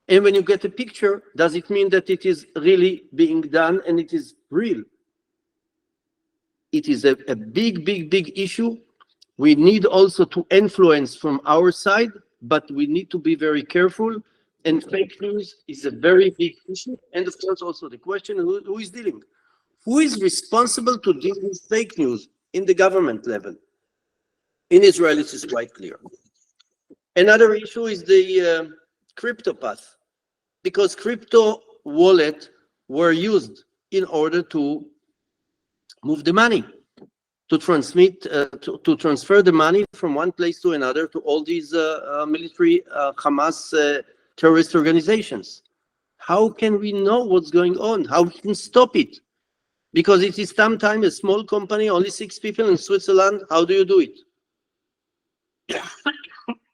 And when you get a picture, does it mean that it is really being done and it is real? It is a big, big, big issue. We need also to influence from our side, but we need to be very careful. And fake news is a very big issue. And of course, also the question, who is dealing? Who is responsible to deal with fake news in the government level? In Israel, it is quite clear. Another issue is the crypto path, because crypto wallets were used in order to move the money, to transmit, to transfer the money from one place to another to all these military Hamas terrorist organizations. How can we know what's going on? How we can stop it? Because it is sometimes a small company, only 6 people in Switzerland. How do you do it?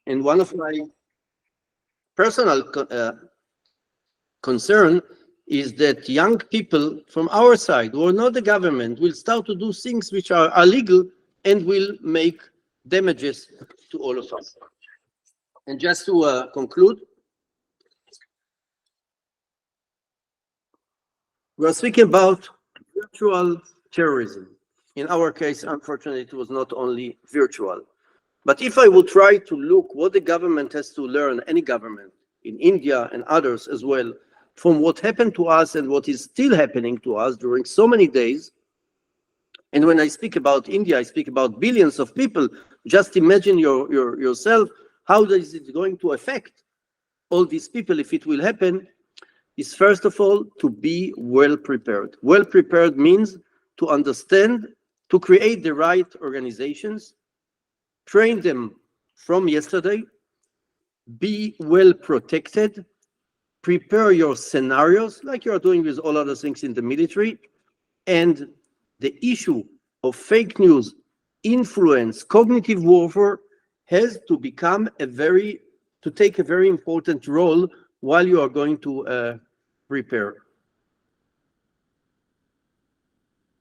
And one of my personal concern is that young people from our side, who are not the government, will start to do things which are illegal and will make damages to all of us. And just to conclude, we're speaking about virtual terrorism. In our case, unfortunately, it was not only virtual. But if I will try to look what the government has to learn, any government in India and others as well, from what happened to us and what is still happening to us during so many days, and when I speak about India, I speak about billions of people. Just imagine yourself, how is it going to affect all these people if it will happen, is first of all to be well prepared. Well prepared means to understand, to create the right organizations, train them from yesterday, be well protected, prepare your scenarios like you are doing with all other things in the military, and the issue of fake news, influence, cognitive warfare has to become to take a very important role while you are going to prepare.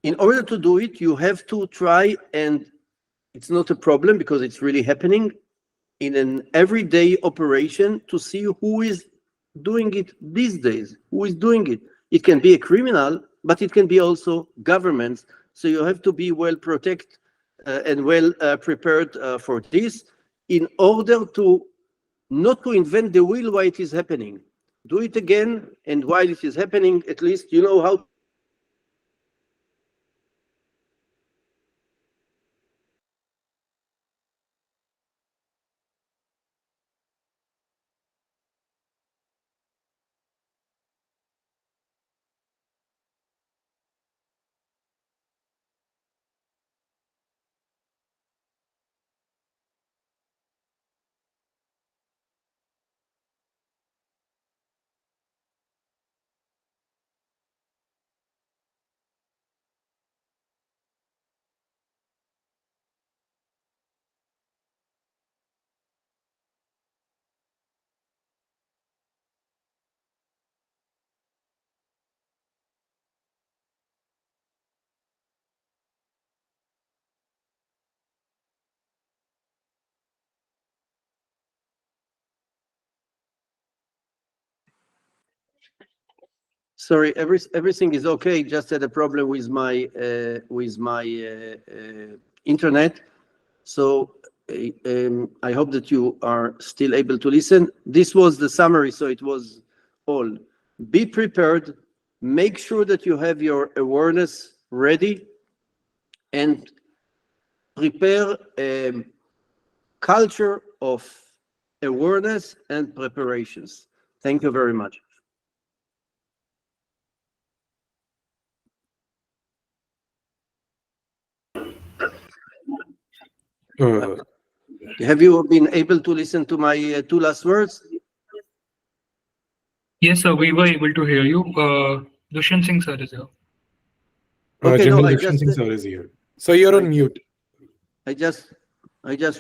In order to do it, you have to try, and it's not a problem because it's really happening in an everyday operation, to see who is doing it these days, who is doing it. It can be a criminal, but it can be also governments. So you have to be well protected and well prepared for this, in order to not to invent the wheel while it is happening. Do it again, and while it is happening, at least you know how. Sorry, everything is okay. Just had a problem with my internet. So I hope that you are still able to listen. This was the summary, so it was all. Be prepared. Make sure that you have your awareness ready, and prepare a culture of awareness and preparations. Thank you very much. Have you been able to listen to my 2 last words? Yes, sir, we were able to hear you. Dushyant Singh sir is here. Okay, General no, I Dushyant just Singh sir is here. So you're on mute. I just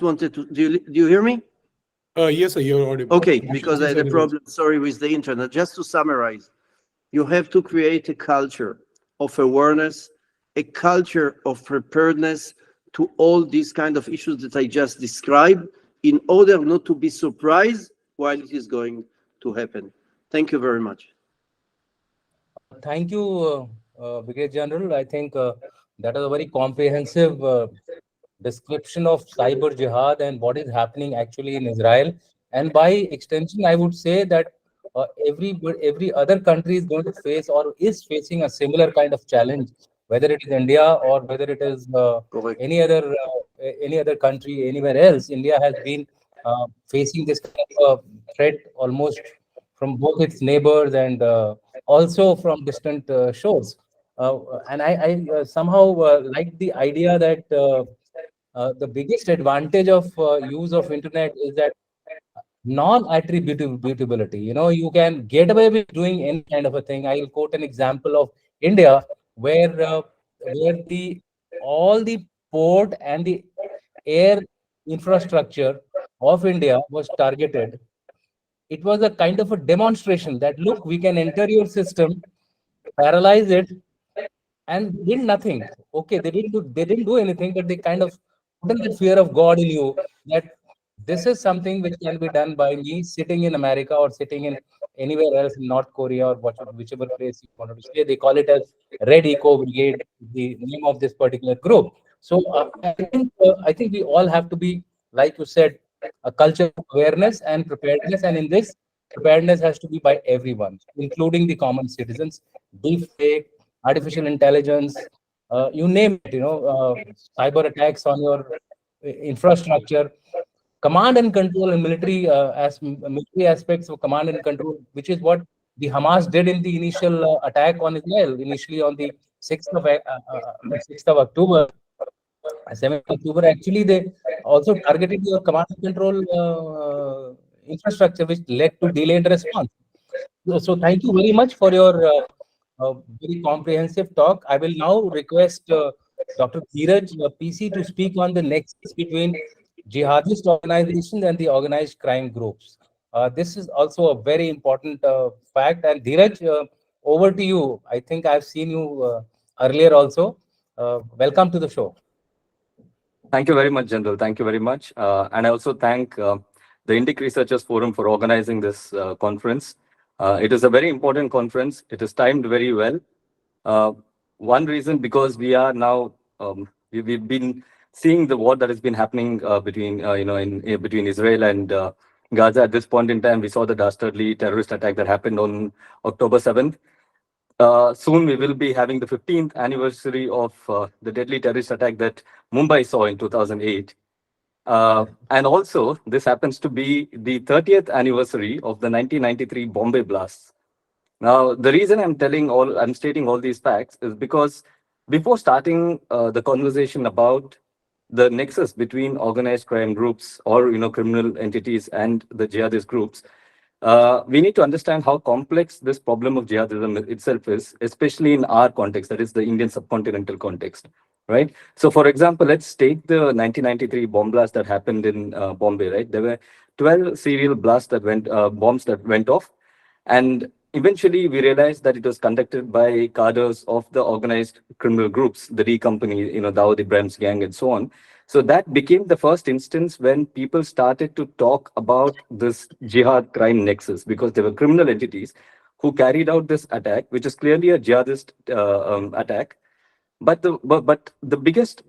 wanted to. Do you hear me? Yes, sir, you're audible. Okay, Dushyant because Singh I had sir a is problem. Sorry, with the internet. Just to summarize, you have to create a culture of awareness, a culture of preparedness to all these kind of issues that I just described, in order not to be surprised while it is going to happen. Thank you very much. Thank you, Brigadier General. I think that is a very comprehensive description of cyber jihad and what is happening actually in Israel. And by extension, I would say that every other country is going to face or is facing a similar kind of challenge, whether it is India or whether it is Correct. any other country anywhere else. India has been facing this kind of threat almost from both its neighbors and also from distant shores. And I somehow like the idea that the biggest advantage of use of internet is that non-attributability. You know, you can get away with doing any kind of a thing. I'll quote an example of India, where the all the port and the air infrastructure of India was targeted. It was a kind of a demonstration that look, we can enter your system, paralyze it, and did nothing. Okay, they didn't do anything, but they kind of put in that fear of God in you that this is something which can be done by me sitting in America or sitting in anywhere else in North Korea or whichever place you want to stay. They call it as Red Eco Brigade, the name of this particular group. So I think we all have to be, like you said, a culture of awareness and preparedness, and in this preparedness has to be by everyone, including the common citizens. Deepfake, artificial intelligence, you name it, cyber attacks on your infrastructure, command and control and military aspects of command and control, which is what the Hamas did in the initial attack on Israel, initially on the 6th of October, 7th of October. Actually, they also targeted your command and control infrastructure, which led to delayed response. So thank you very much for your very comprehensive talk. I will now request Dr. Dheeraj PC to speak on the nexus between jihadist organizations and the organized crime groups. This is also a very important fact. And Dheeraj, over to you. I think I've seen you earlier also. Welcome to the show. Thank you very much, General. Thank you very much. And I also thank the Indic Researchers Forum for organizing this conference. It is a very important conference. It is timed very well. One reason, because we are now, we've been seeing the war that has been happening between Israel and Gaza. At this point in time, we saw the dastardly terrorist attack that happened on October 7th. Soon we will be having the 15th anniversary of the deadly terrorist attack that Mumbai saw in 2008. And also, this happens to be the 30th anniversary of the 1993 Bombay blasts. Now, the reason I'm stating all these facts is because before starting the conversation about the nexus between organized crime groups or criminal entities and the jihadist groups, we need to understand how complex this problem of jihadism itself is, especially in our context, that is the Indian subcontinental context, right? So, for example, let's take the 1993 bomb blast that happened in Bombay, right? There were 12 serial blasts that bombs that went off, and eventually we realized that it was conducted by cadres of the organized criminal groups, the D Company, Dawood Ibrahim's gang, and so on. So that became the first instance when people started to talk about this jihad crime nexus, because there were criminal entities who carried out this attack, which is clearly a jihadist attack. But the biggest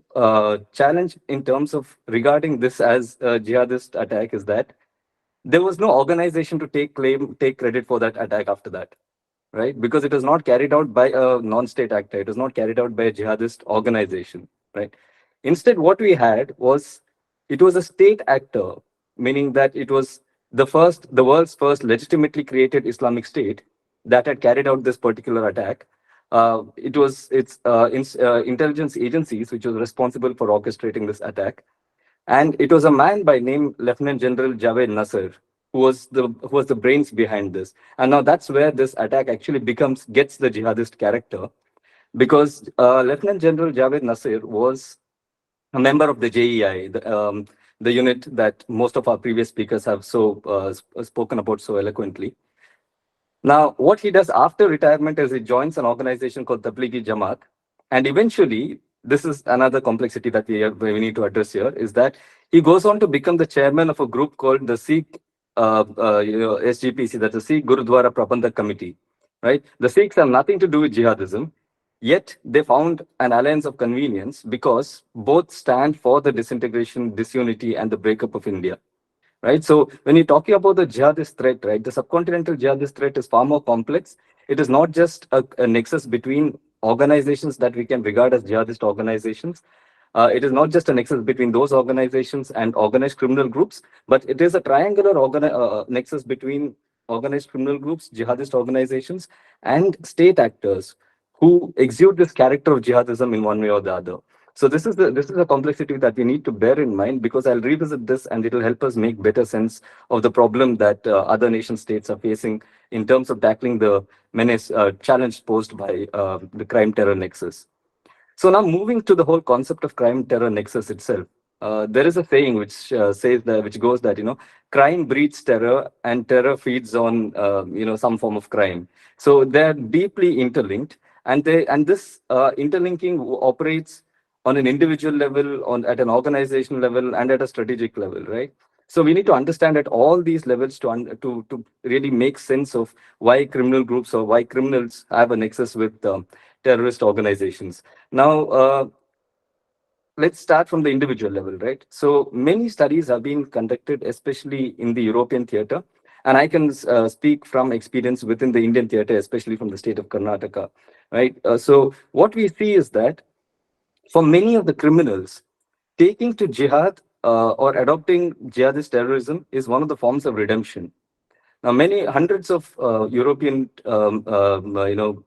challenge in terms of regarding this as a jihadist attack is that there was no organization to take credit for that attack after that, right? Because it was not carried out by a non-state actor. It was not carried out by a jihadist organization, right? Instead, what we had was, it was a state actor, meaning that it was the world's first legitimately created Islamic state that had carried out this particular attack. It was its intelligence agencies which was responsible for orchestrating this attack. And it was a man by name Lieutenant General Javed Nasser who was the brains behind this. And now that's where this attack actually gets the jihadist character, because Lieutenant General Javed Nasser was a member of the JEI, the unit that most of our previous speakers have spoken about so eloquently. Now, what he does after retirement is he joins an organization called Tablighi Jamaat, and eventually, this is another complexity that we need to address here, is that he goes on to become the chairman of a group called the Sikh SGPC, that's the Sikh Gurudwara Prabandhak Committee, right? The Sikhs have nothing to do with jihadism, yet they found an alliance of convenience because both stand for the disintegration, disunity, and the breakup of India. Right. So when you're talking about the jihadist threat, right, the subcontinental jihadist threat is far more complex. It is not just a nexus between organizations that we can regard as jihadist organizations. It is not just a nexus between those organizations and organized criminal groups, but it is a triangular nexus between organized criminal groups, jihadist organizations, and state actors who exude this character of jihadism in one way or the other. So this is a complexity that we need to bear in mind, because I'll revisit this and it will help us make better sense of the problem that other nation states are facing in terms of tackling the menace challenge posed by the crime terror nexus. So now moving to the whole concept of crime terror nexus itself, there is a saying which says that, which goes that, crime breeds terror and terror feeds on some form of crime. So they're deeply interlinked, and this interlinking operates on an individual level, on at an organizational level, and at a strategic level, right? So we need to understand at all these levels to really make sense of why criminal groups or why criminals have a nexus with terrorist organizations. Now, let's start from the individual level, right? So many studies have been conducted, especially in the European theater. And I can speak from experience within the Indian theater, especially from the state of Karnataka, right? So what we see is that for many of the criminals, taking to jihad or adopting jihadist terrorism is one of the forms of redemption. Now, many hundreds of European,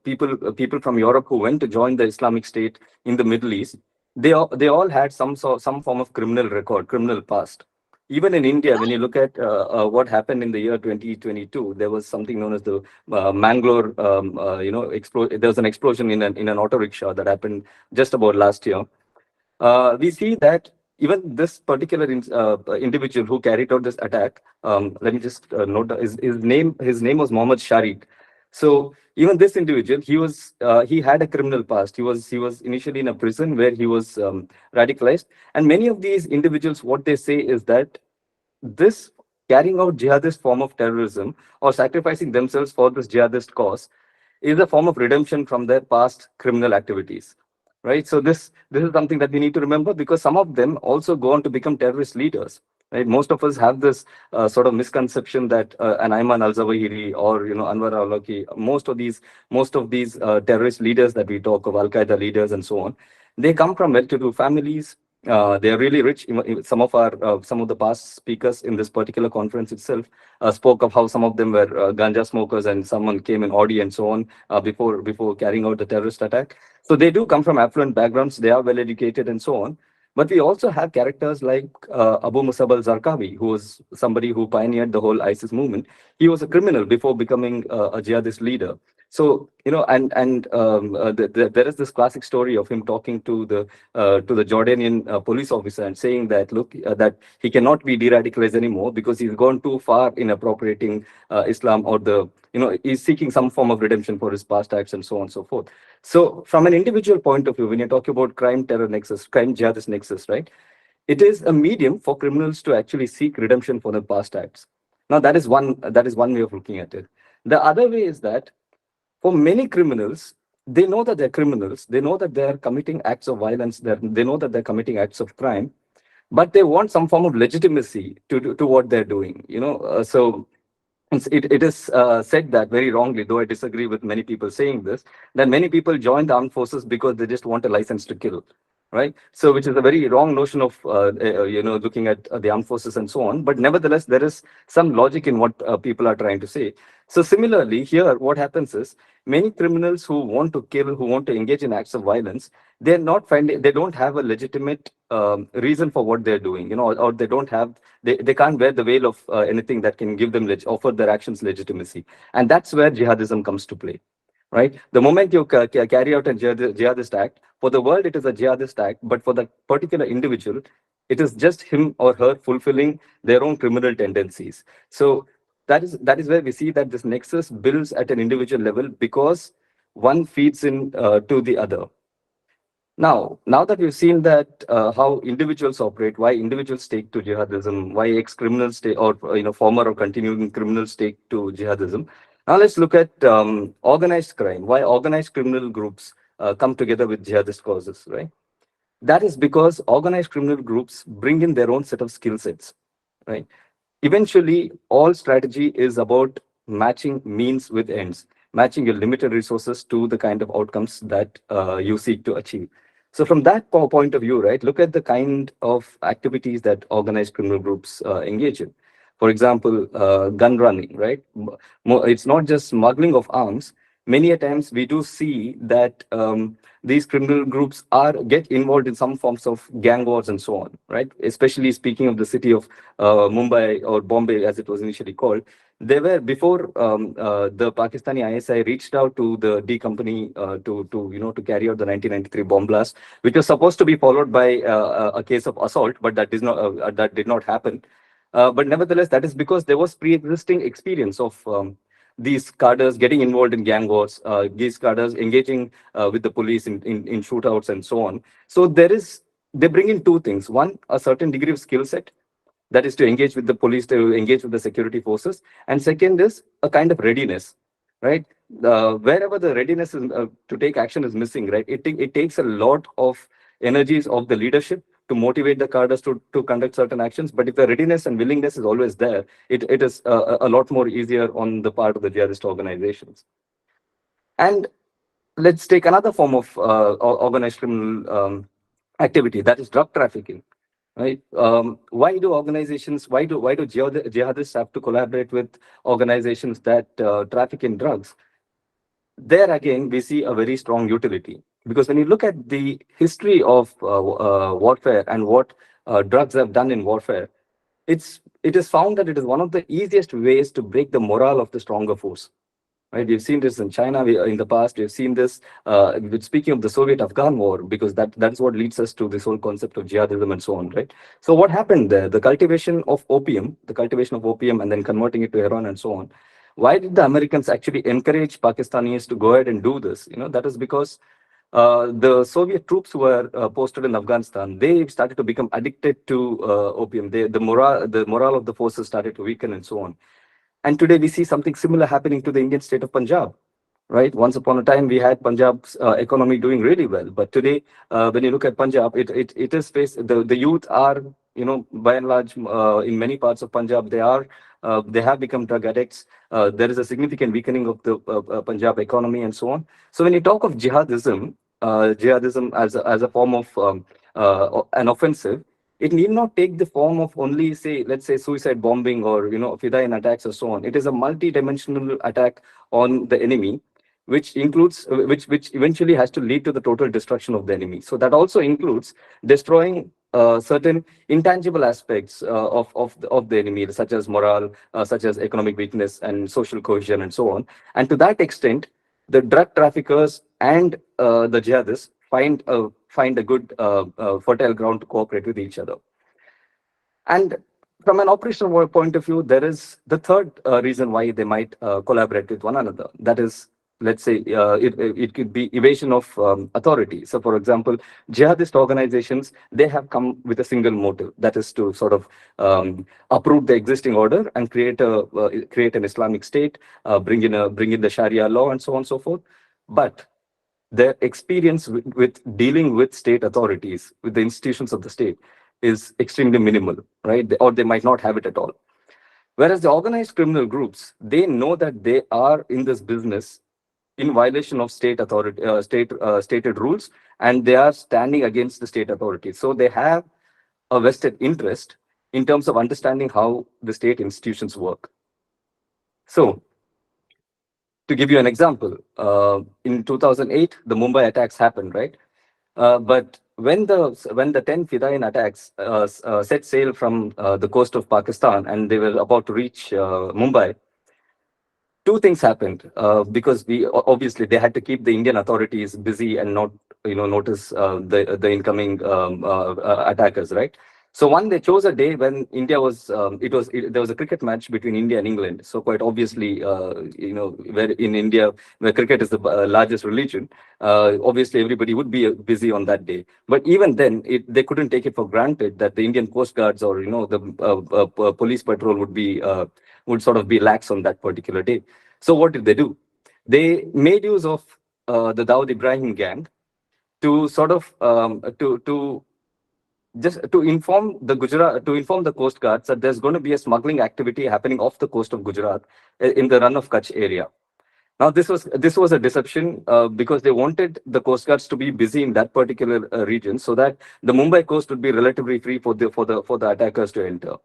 people from Europe who went to join the Islamic State in the Middle East, they all had some form of criminal record, criminal past. Even in India, when you look at what happened in the year 2022, there was something known as the Mangalore, there was an explosion in an auto rickshaw that happened just about last year. We see that even this particular individual who carried out this attack, let me just note his name was Mohammed Sharik. So even this individual, he had a criminal past. He was initially in a prison where he was radicalized, and many of these individuals, what they say is that this carrying out jihadist form of terrorism or sacrificing themselves for this jihadist cause is a form of redemption from their past criminal activities, right? So this is something that we need to remember, because some of them also go on to become terrorist leaders, right? Most of us have this sort of misconception that an Ayman al-Zawahiri or Anwar al-Awlaki, most of these terrorist leaders that we talk of, Al-Qaeda leaders and so on, they come from well-to-do families. They are really rich. Some of the past speakers in this particular conference itself spoke of how some of them were ganja smokers, and someone came in Audi and so on before carrying out the terrorist attack. So they do come from affluent backgrounds. They are well educated and so on. But we also have characters like Abu Musab al-Zarqawi, who was somebody who pioneered the whole ISIS movement. He was a criminal before becoming a jihadist leader. So there is this classic story of him talking to the Jordanian police officer and saying that, look, that he cannot be de-radicalized anymore because he's gone too far in appropriating Islam, or he's seeking some form of redemption for his past acts and so on and so forth. So from an individual point of view, when you're talking about crime terror nexus, crime jihadist nexus, right? It is a medium for criminals to actually seek redemption for their past acts. Now that is one way of looking at it. The other way is that for many criminals, they know that they're criminals. They know that they're committing acts of violence. They know that they're committing acts of crime, but they want some form of legitimacy to what they're doing. So it is said that, very wrongly, though I disagree with many people saying this, that many people join the armed forces because they just want a license to kill, right? So which is a very wrong notion of looking at the armed forces and so on. But nevertheless, there is some logic in what people are trying to say. So similarly, here what happens is, many criminals who want to kill, who want to engage in acts of violence, they don't have a legitimate reason for what they're doing, or they can't wear the veil of anything that can give them offer their actions legitimacy. And that's where jihadism comes to play, right? The moment you carry out a jihadist act, for the world it is a jihadist act, but for the particular individual, it is just him or her fulfilling their own criminal tendencies. So that is where we see that this nexus builds at an individual level, because one feeds in to the other. Now that we've seen that how individuals operate, why individuals take to jihadism, why ex-criminals take, or former or continuing criminals take to jihadism. Now let's look at organized crime. Why organized criminal groups come together with jihadist causes, right? That is because organized criminal groups bring in their own set of skill sets, right? Eventually, all strategy is about matching means with ends, matching your limited resources to the kind of outcomes that you seek to achieve. So from that point of view, right, look at the kind of activities that organized criminal groups engage in. For example, gun running, right? It's not just smuggling of arms. many a times we do see that these criminal groups get involved in some forms of gang wars and so on, right? Especially speaking of the city of Mumbai or Bombay, as it was initially called. They were before the Pakistani ISI reached out to the D Company to carry out the 1993 bomb blast, which was supposed to be followed by a case of assault, but that did not happen. But nevertheless, that is because there was pre-existing experience of these cadres getting involved in gang wars, these cadres engaging with the police in shootouts and so on. So they bring in two things. One, a certain degree of skill set, that is to engage with the police, to engage with the security forces. And second is a kind of readiness, right? Wherever the readiness to take action is missing, right? It takes a lot of energies of the leadership to motivate the cadres to conduct certain actions. But if the readiness and willingness is always there, it is a lot more easier on the part of the jihadist organizations. And let's take another form of organized criminal activity, that is drug trafficking. Right? Why do jihadists have to collaborate with organizations that traffic in drugs? There again, we see a very strong utility, because when you look at the history of warfare and what drugs have done in warfare, it is found that it is one of the easiest ways to break the morale of the stronger force. Right, we've seen this in China in the past. We've seen this. Speaking of the Soviet-Afghan war, because that's what leads us to this whole concept of jihadism and so on. Right. So what happened there? The cultivation of opium, and then converting it to heroin and so on. Why did the Americans actually encourage Pakistanis to go ahead and do this? That is because the Soviet troops who were posted in Afghanistan, they started to become addicted to opium. The morale of the forces started to weaken and so on. And today we see something similar happening to the Indian state of Punjab, right? Once upon a time, we had Punjab's economy doing really well. But today, when you look at Punjab, it is the youth are, by and large, in many parts of Punjab, they have become drug addicts. There is a significant weakening of the Punjab economy and so on. So when you talk of jihadism as a form of an offensive, it need not take the form of only, let's say suicide bombing or Fidayeen attacks or so on. It is a multi-dimensional attack on the enemy, which eventually has to lead to the total destruction of the enemy. So that also includes destroying certain intangible aspects of the enemy, such as morale, such as economic weakness and social cohesion and so on. And to that extent, the drug traffickers and the jihadists find a good fertile ground to cooperate with each other. And from an operational point of view, there is the third reason why they might collaborate with one another. That is, let's say, it could be evasion of authority. So, for example, jihadist organizations, they have come with a single motive, that is to sort of uproot the existing order and create an Islamic state, bring in the Sharia law, and so on and so forth. But their experience with dealing with state authorities, with the institutions of the state, is extremely minimal, right? Or they might not have it at all. Whereas the organized criminal groups, they know that they are in this business in violation of state authority, stated rules, and they are standing against the state authorities. So they have a vested interest in terms of understanding how the state institutions work. So, to give you an example, in 2008, the Mumbai attacks happened, right? But when the 10 Fidayeen attacks set sail from the coast of Pakistan and they were about to reach Mumbai, two things happened because obviously they had to keep the Indian authorities busy and not notice the incoming attackers, right? So one, they chose a day when India was there was a cricket match between India and England. So quite obviously, where in India where cricket is the largest religion, obviously everybody would be busy on that day. But even then, they couldn't take it for granted that the Indian Coast Guards or the police patrol would sort of be lax on that particular day. So what did they do? They made use of the Dawood Ibrahim gang to sort of to inform the Coast Guards that there's going to be a smuggling activity happening off the coast of Gujarat in the Run of Kutch area. Now, this was a deception because they wanted the Coast Guards to be busy in that particular region, so that the Mumbai coast would be relatively free for the attackers to enter,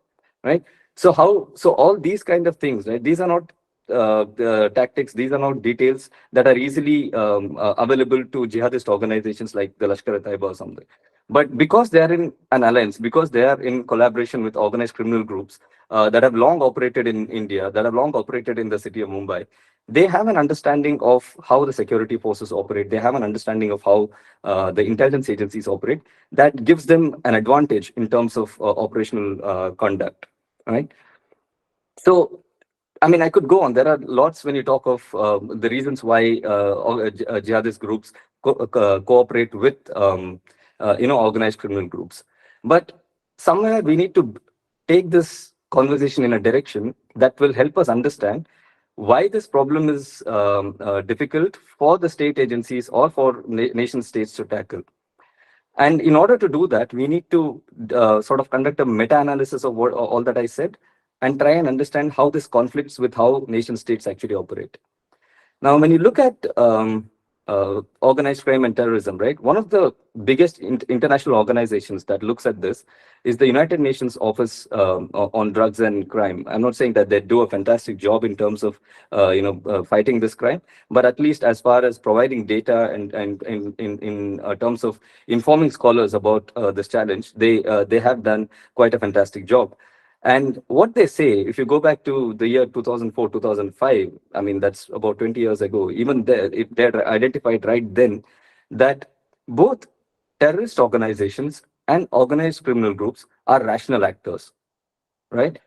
right? So all these kind of things, right? These are not tactics. These are not details that are easily available to jihadist organizations like the Lashkar-e-Taiba or something. But because they are in an alliance, because they are in collaboration with organized criminal groups that have long operated in India, that have long operated in the city of Mumbai, they have an understanding of how the security forces operate. They have an understanding of how the intelligence agencies operate. That gives them an advantage in terms of operational conduct, right? So, I mean, I could go on. There are lots when you talk of the reasons why jihadist groups cooperate with, organized criminal groups. But somewhere we need to take this conversation in a direction that will help us understand why this problem is difficult for the state agencies or for nation states to tackle. And in order to do that, we need to sort of conduct a meta-analysis of what all that I said and try and understand how this conflicts with how nation states actually operate. Now, when you look at organized crime and terrorism, right, one of the biggest international organizations that looks at this is the United Nations Office on Drugs and Crime. I'm not saying that they do a fantastic job in terms of fighting this crime, but at least as far as providing data and in terms of informing scholars about this challenge, they have done quite a fantastic job. And what they say, if you go back to the year 2004, 2005, I mean, that's about 20 years ago, even there, they had identified right then that both terrorist organizations and organized criminal groups are rational actors, right?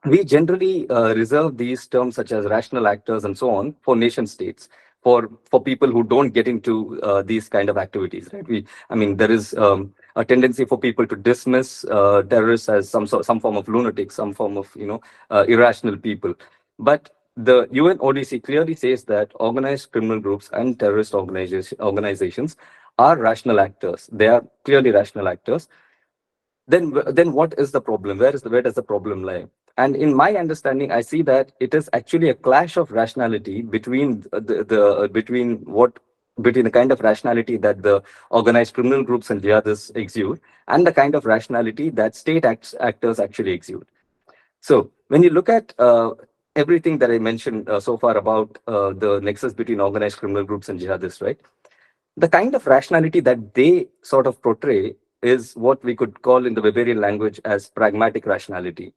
We generally reserve these terms such as rational actors and so on for nation states, for people who don't get into these kind of activities, right? I mean, there is a tendency for people to dismiss terrorists as some form of lunatics, some form of irrational people. But the UNODC clearly says that organized criminal groups and terrorist organizations are rational actors. They are clearly rational actors. Then what is the problem? Where does the problem lie? And in my understanding, I see that it is actually a clash of rationality between between the kind of rationality that the organized criminal groups and jihadists exude and the kind of rationality that state actors actually exude. So when you look at everything that I mentioned so far about the nexus between organized criminal groups and jihadists, right? The kind of rationality that they sort of portray is what we could call in the Weberian language as pragmatic rationality,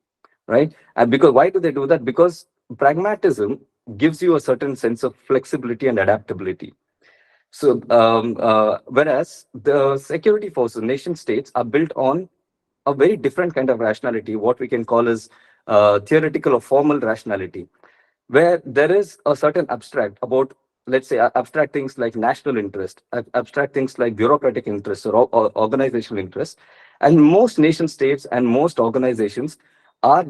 right? And because why do they do that? Because pragmatism gives you a certain sense of flexibility and adaptability. So whereas the security forces, nation states, are built on a very different kind of rationality, what we can call as theoretical or formal rationality, where there is a certain abstract about, let's say, abstract things like national interest, abstract things like bureaucratic interest or organizational interest. And most nation states and most organizations are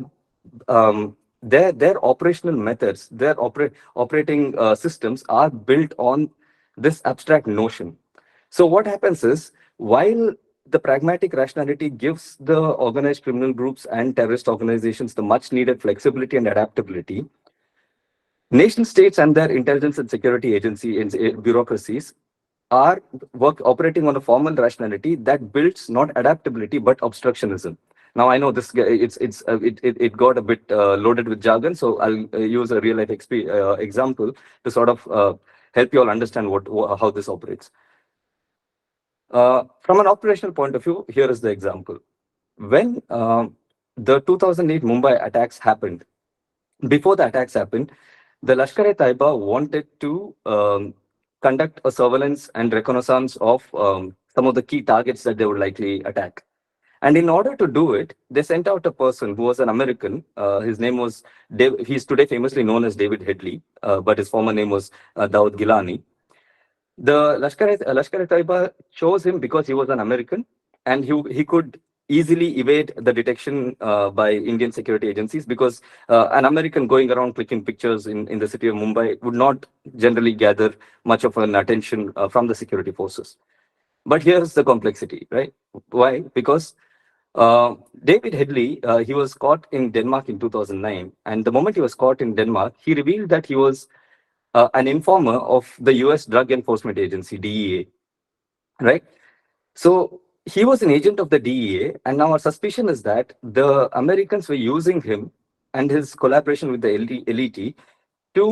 their operational methods, their operating systems are built on this abstract notion. So what happens is, while the pragmatic rationality gives the organized criminal groups and terrorist organizations the much needed flexibility and adaptability, nation states and their intelligence and security agency bureaucracies are operating on a formal rationality that builds not adaptability but obstructionism. Now I know this it got a bit loaded with jargon, so I'll use a real life example to sort of help you all understand how this operates. From an operational point of view, here is the example. When the 2008 Mumbai attacks happened, before the attacks happened, the Lashkar-e-Taiba wanted to conduct a surveillance and reconnaissance of some of the key targets that they would likely attack. And in order to do it, they sent out a person who was an American. His name was he's today famously known as David Headley, but his former name was Daud Gilani. The Lashkar-e-Taiba chose him because he was an American, and he could easily evade the detection by Indian security agencies, because an American going around clicking pictures in the city of Mumbai would not generally gather much of an attention from the security forces. But here's the complexity, right? Why? Because David Headley, he was caught in Denmark in 2009. And the moment he was caught in Denmark, he revealed that he was an informer of the US Drug Enforcement Agency, DEA, right? So he was an agent of the DEA, and now our suspicion is that the Americans were using him and his collaboration with the elite to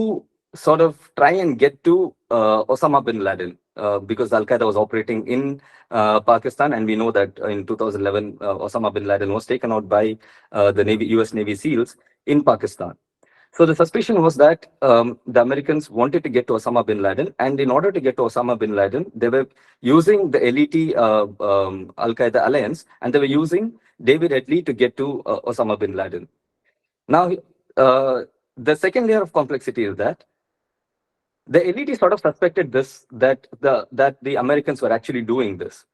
sort of try and get to Osama bin Laden, because Al-Qaeda was operating in Pakistan, and we know that in 2011, Osama bin Laden was taken out by the US Navy SEALs in Pakistan. So the suspicion was that the Americans wanted to get to Osama bin Laden, and in order to get to Osama bin Laden, they were using the elite Al-Qaeda alliance, and they were using David Headley to get to Osama bin Laden. Now, the second layer of complexity is that the elite sort of suspected this, that the Americans were actually doing this.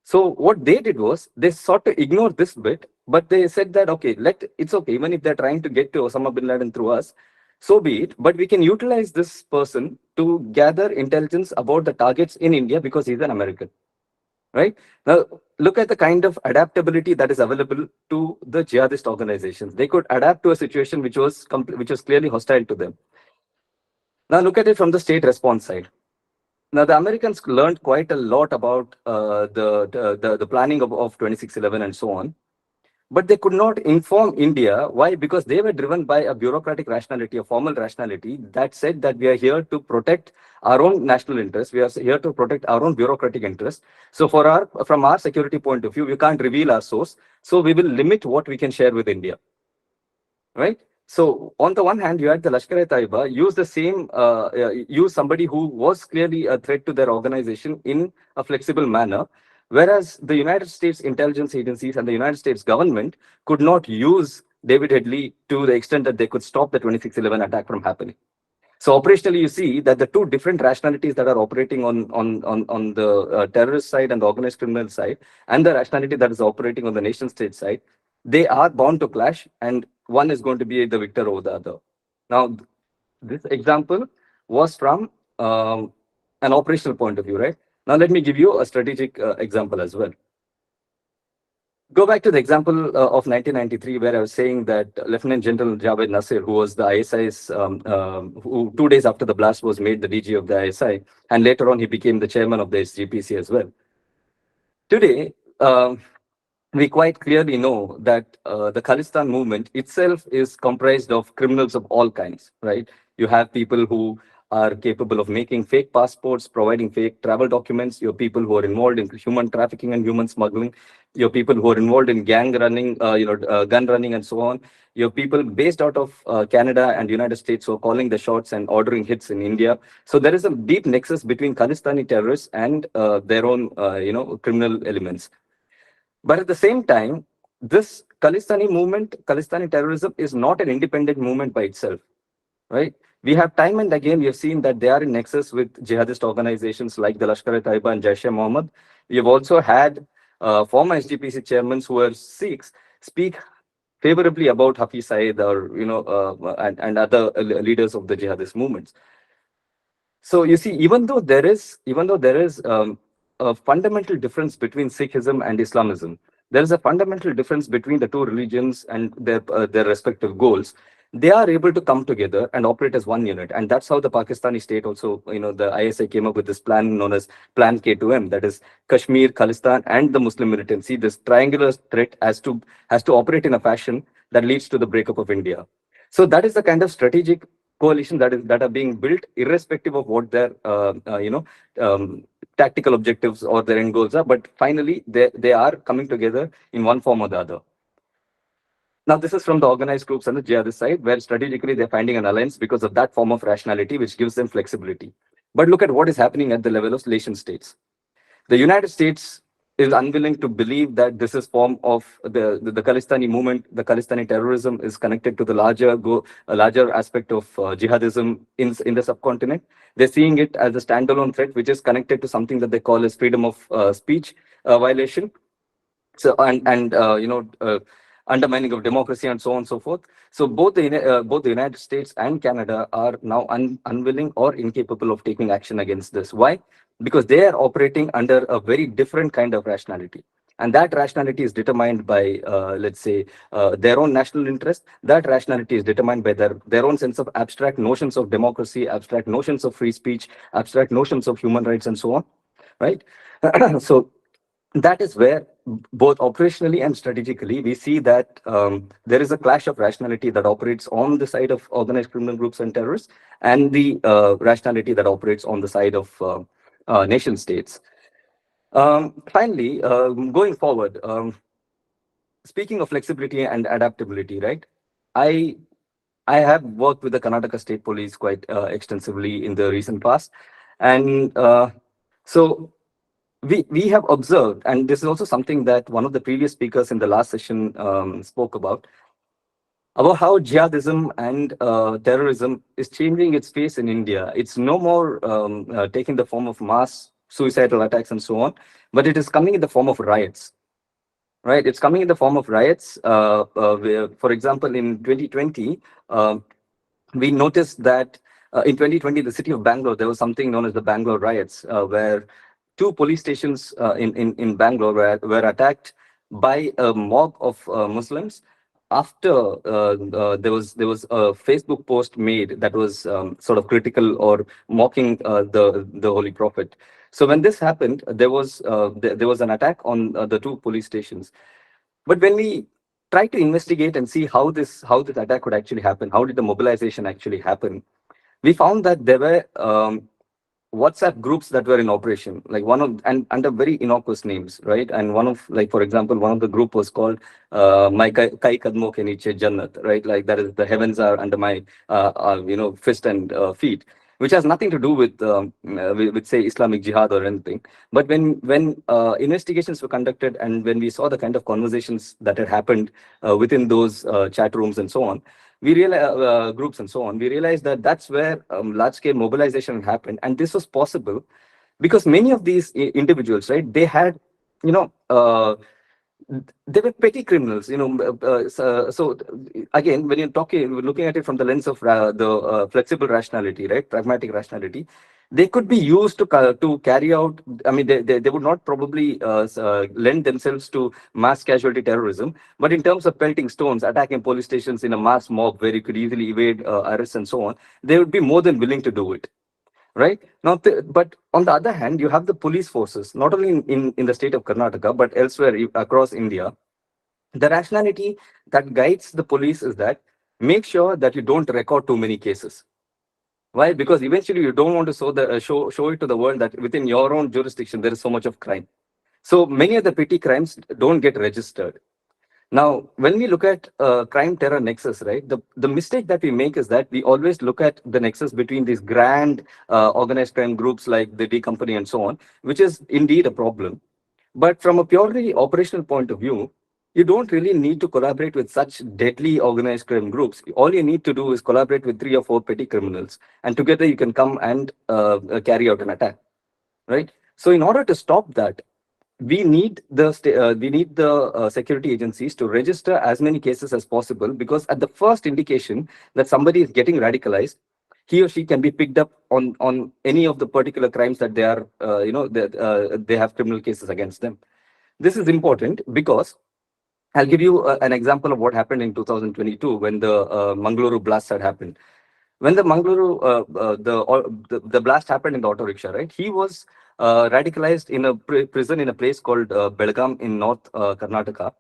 So what they did was they sought to ignore this bit, but they said that, okay, it's okay, even if they're trying to get to Osama bin Laden through us, so be it, but we can utilize this person to gather intelligence about the targets in India because he's an American, right? Now, look at the kind of adaptability that is available to the jihadist organizations. They could adapt to a situation which was clearly hostile to them. Now, look at it from the state response side. Now, the Americans learned quite a lot about the planning of 2611 and so on, but they could not inform India. Why? Because they were driven by a bureaucratic rationality, a formal rationality that said that we are here to protect our own national interests. We are here to protect our own bureaucratic interests. So from our security point of view, we can't reveal our source. So we will limit what we can share with India, right? So on the one hand, you had the Lashkar-e-Taiba use somebody who was clearly a threat to their organization in a flexible manner, whereas the United States intelligence agencies and the United States government could not use David Headley to the extent that they could stop the 2611 attack from happening. So operationally, you see that the two different rationalities that are operating on the terrorist side and the organized criminal side, and the rationality that is operating on the nation state side, they are bound to clash, and one is going to be the victor over the other. Now, this example was from an operational point of view, right? Now, let me give you a strategic example as well. Go back to the example of 1993, where I was saying that Lieutenant General Javed Nasir, who was the ISI's, who 2 days after the blast was made the DG of the ISI, and later on he became the chairman of the SGPC as well. Today, we quite clearly know that the Khalistan movement itself is comprised of criminals of all kinds, right? You have people who are capable of making fake passports, providing fake travel documents. You have people who are involved in human trafficking and human smuggling. You have people who are involved in gang running, gun running and so on. You have people based out of Canada and United States who are calling the shots and ordering hits in India. So there is a deep nexus between Khalistani terrorists and their own, criminal elements. But at the same time, this Khalistani movement, Khalistani terrorism is not an independent movement by itself, right? We have time and again, we have seen that they are in nexus with jihadist organizations like the Lashkar-e-Taiba and Jaish-e-Mohammed. We have also had former SGPC chairmen who are Sikhs speak favorably about Hafiz Saeed or, and other leaders of the jihadist movements. So you see, even though there is a fundamental difference between Sikhism and Islamism, there is a fundamental difference between the two religions and their respective goals. They are able to come together and operate as one unit. And that's how the Pakistani state also, the ISI came up with this plan known as Plan K2M, that is Kashmir, Khalistan, and the Muslim militancy. This triangular threat has to operate in a fashion that leads to the breakup of India. So that is the kind of strategic coalition that are being built, irrespective of what their tactical objectives or their end goals are. But finally, they are coming together in one form or the other. Now, this is from the organized groups on the jihadist side, where strategically they're finding an alliance because of that form of rationality, which gives them flexibility. But look at what is happening at the level of nation states. The United States is unwilling to believe that this is form of the Khalistani movement, the Khalistani terrorism is connected to the larger aspect of jihadism in the subcontinent. They're seeing it as a standalone threat, which is connected to something that they call as freedom of speech violation. So undermining of democracy and so on and so forth. So both the United States and Canada are now unwilling or incapable of taking action against this. Why? Because they are operating under a very different kind of rationality. And that rationality is determined by, their own national interest. That rationality is determined by their own sense of abstract notions of democracy, abstract notions of free speech, abstract notions of human rights, and so on, right? So that is where both operationally and strategically, we see that there is a clash of rationality that operates on the side of organized criminal groups and terrorists, and the rationality that operates on the side of nation states. Finally, going forward, speaking of flexibility and adaptability, right? I I have worked with the Karnataka State Police quite extensively in the recent past, and so we have observed, and this is also something that one of the previous speakers in the last session spoke about how jihadism and terrorism is changing its face in India. It's no more taking the form of mass suicidal attacks and so on, but it is coming in the form of riots. Right, it's coming in the form of riots. Where, for example, in 2020, we noticed that in 2020, the city of Bangalore, there was something known as the Bangalore riots, where two police stations in Bangalore were attacked by a mob of Muslims after there was a Facebook post made that was sort of critical or mocking the Holy Prophet. So when this happened, there was an attack on the two police stations. But when we try to investigate and see how this attack could actually happen, how did the mobilization actually happen, we found that there were WhatsApp groups that were in operation, like one of and under very innocuous names, right? And one of, like, for example, one of the group was called "My Kai Kadmo Ke Niche Jannat," right? Like, that is, the heavens are under my fist and feet, which has nothing to do with say Islamic Jihad or anything. But when investigations were conducted, and when we saw the kind of conversations that had happened within those chat rooms and so on, we realized groups and so on, we realized that that's where large scale mobilization happened. And this was possible because many of these individuals, right, they had, they were petty criminals, so again, when we're looking at it from the lens of the flexible rationality, right, pragmatic rationality, they could be used to carry out. I mean, they would not probably lend themselves to mass casualty terrorism, but in terms of pelting stones, attacking police stations in a mass mob where you could easily evade arrests and so on, they would be more than willing to do it. Right now, but on the other hand, you have the police forces, not only in the state of Karnataka, but elsewhere across India. The rationality that guides the police is that make sure that you don't record too many cases. Why? Because eventually you don't want to show it to the world that within your own jurisdiction there is so much of crime. So many of the petty crimes don't get registered. Now, when we look at crime-terror nexus, right, the mistake that we make is that we always look at the nexus between these grand organized crime groups like the D Company and so on, which is indeed a problem. But from a purely operational point of view, you don't really need to collaborate with such deadly organized crime groups. All you need to do is collaborate with 3 or 4 petty criminals, and together you can come and carry out an attack, right? So in order to stop that, we need the security agencies to register as many cases as possible, because at the first indication that somebody is getting radicalized, he or she can be picked up on any of the particular crimes that they are they have criminal cases against them. This is important because I'll give you an example of what happened in 2022 when the Mangaluru blast had happened. When the Mangaluru the blast happened in the auto rickshaw, right? He was radicalized in a prison in a place called Belgaum in North Karnataka.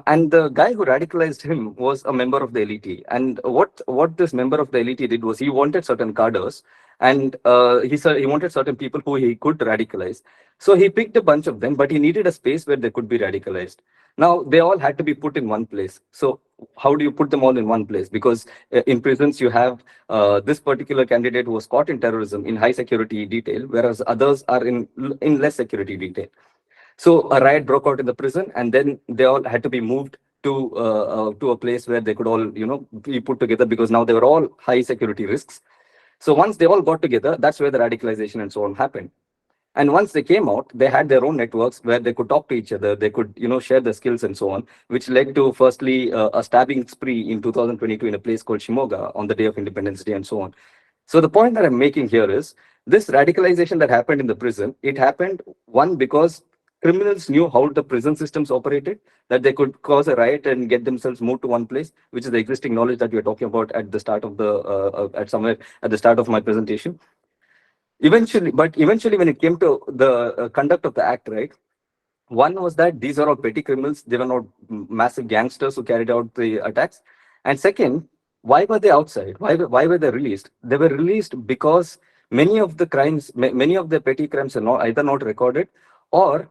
And the guy who radicalized him was a member of the elite. And what this member of the elite did was he wanted certain cadres, and he wanted certain people who he could radicalize. So he picked a bunch of them, but he needed a space where they could be radicalized. Now, they all had to be put in one place. So how do you put them all in one place? Because in prisons, you have this particular candidate who was caught in terrorism in high security detail, whereas others are in less security detail. So a riot broke out in the prison, and then they all had to be moved to a place where they could all, be put together, because now they were all high security risks. So once they all got together, that's where the radicalization and so on happened. And once they came out, they had their own networks where they could talk to each other. They could, share their skills and so on, which led to, firstly, a stabbing spree in 2022 in a place called Shimoga on the day of Independence Day and so on. So the point that I'm making here is this radicalization that happened in the prison, it happened, one, because criminals knew how the prison systems operated, that they could cause a riot and get themselves moved to one place, which is the existing knowledge that we are talking about at the start of somewhere at the start of my presentation. Eventually, when it came to the conduct of the act, right, One was that these are all petty criminals. They were not massive gangsters who carried out the attacks. And second, why were they outside? Why were they released? They were released because many of the crimes, many of the petty crimes are not, either not recorded, or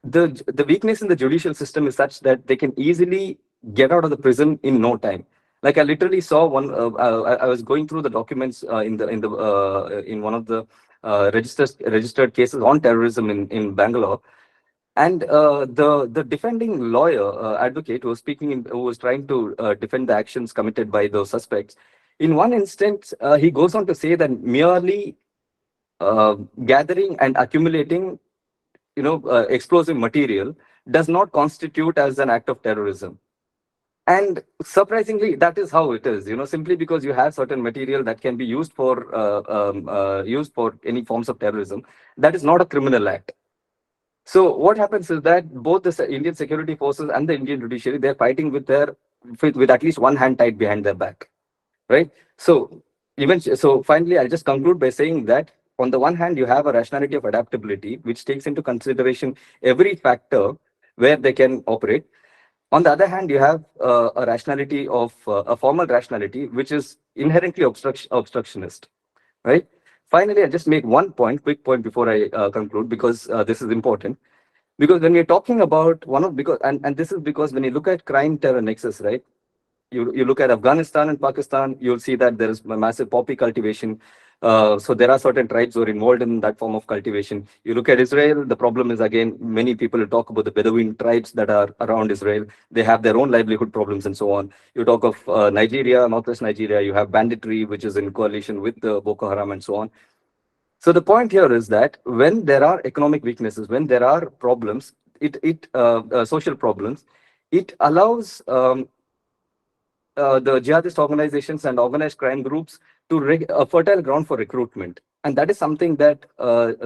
the weakness in the judicial system is such that they can easily get out of the prison in no time. Like I literally saw one. I was going through the documents in one of the registered cases on terrorism in Bangalore, and the defending lawyer, advocate who was who was trying to defend the actions committed by those suspects. In one instance, he goes on to say that merely gathering and accumulating, explosive material does not constitute as an act of terrorism. And surprisingly, that is how it is. Simply because you have certain material that can be used for any forms of terrorism, that is not a criminal act. So what happens is that both the Indian security forces and the Indian judiciary, they're fighting with at least one hand tied behind their back, right? So finally, I'll just conclude by saying that on the one hand, you have a rationality of adaptability, which takes into consideration every factor where they can operate. On the other hand, you have a rationality of a formal rationality, which is inherently obstructionist, right? Finally, I'll just make one quick point before I conclude, because this is important. Because when we're talking about and this is because when you look at crime terror nexus, right? You look at Afghanistan and Pakistan, you'll see that there is a massive poppy cultivation. So there are certain tribes who are involved in that form of cultivation. You look at Israel, the problem is, again, many people talk about the Bedouin tribes that are around Israel. They have their own livelihood problems and so on. You talk of Nigeria, Northwest Nigeria, you have banditry, which is in coalition with Boko Haram and so on. So the point here is that when there are economic weaknesses, when there are problems, social problems, it allows the jihadist organizations and organized crime groups to a fertile ground for recruitment. And that is something that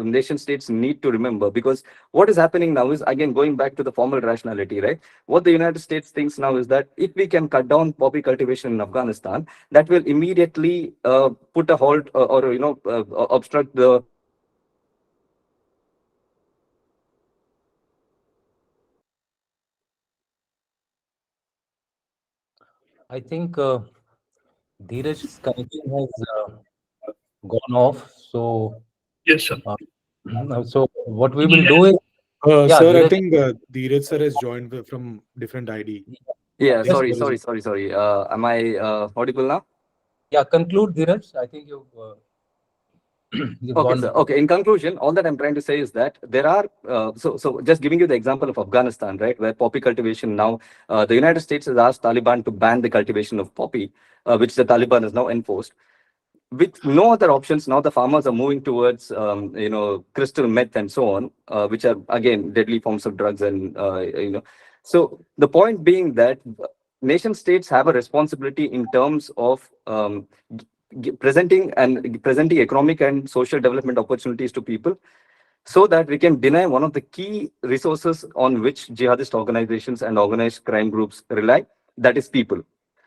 nation states need to remember, because what is happening now is, again, going back to the formal rationality, right? What the United States thinks now is that if we can cut down poppy cultivation in Afghanistan, that will immediately put a halt or obstruct the I think Dheeraj's connection has gone off. So, Yes, sir. so what we will Yeah. do is, yeah, Sir, I Dheeraj, think Dheeraj sir has joined from different ID. Yeah, just sorry. Am I audible now? yeah, conclude, Dheeraj. I think you've Okay, gone. sir. Okay. In conclusion, all that I'm trying to say is that there are so just giving you the example of Afghanistan, right, where poppy cultivation now, the United States has asked Taliban to ban the cultivation of poppy, which the Taliban has now enforced. With no other options, now the farmers are moving towards crystal meth and so on, which are, again, deadly forms of drugs. And so the point being that nation states have a responsibility in terms of presenting economic and social development opportunities to people, so that we can deny one of the key resources on which jihadist organizations and organized crime groups rely, that is people,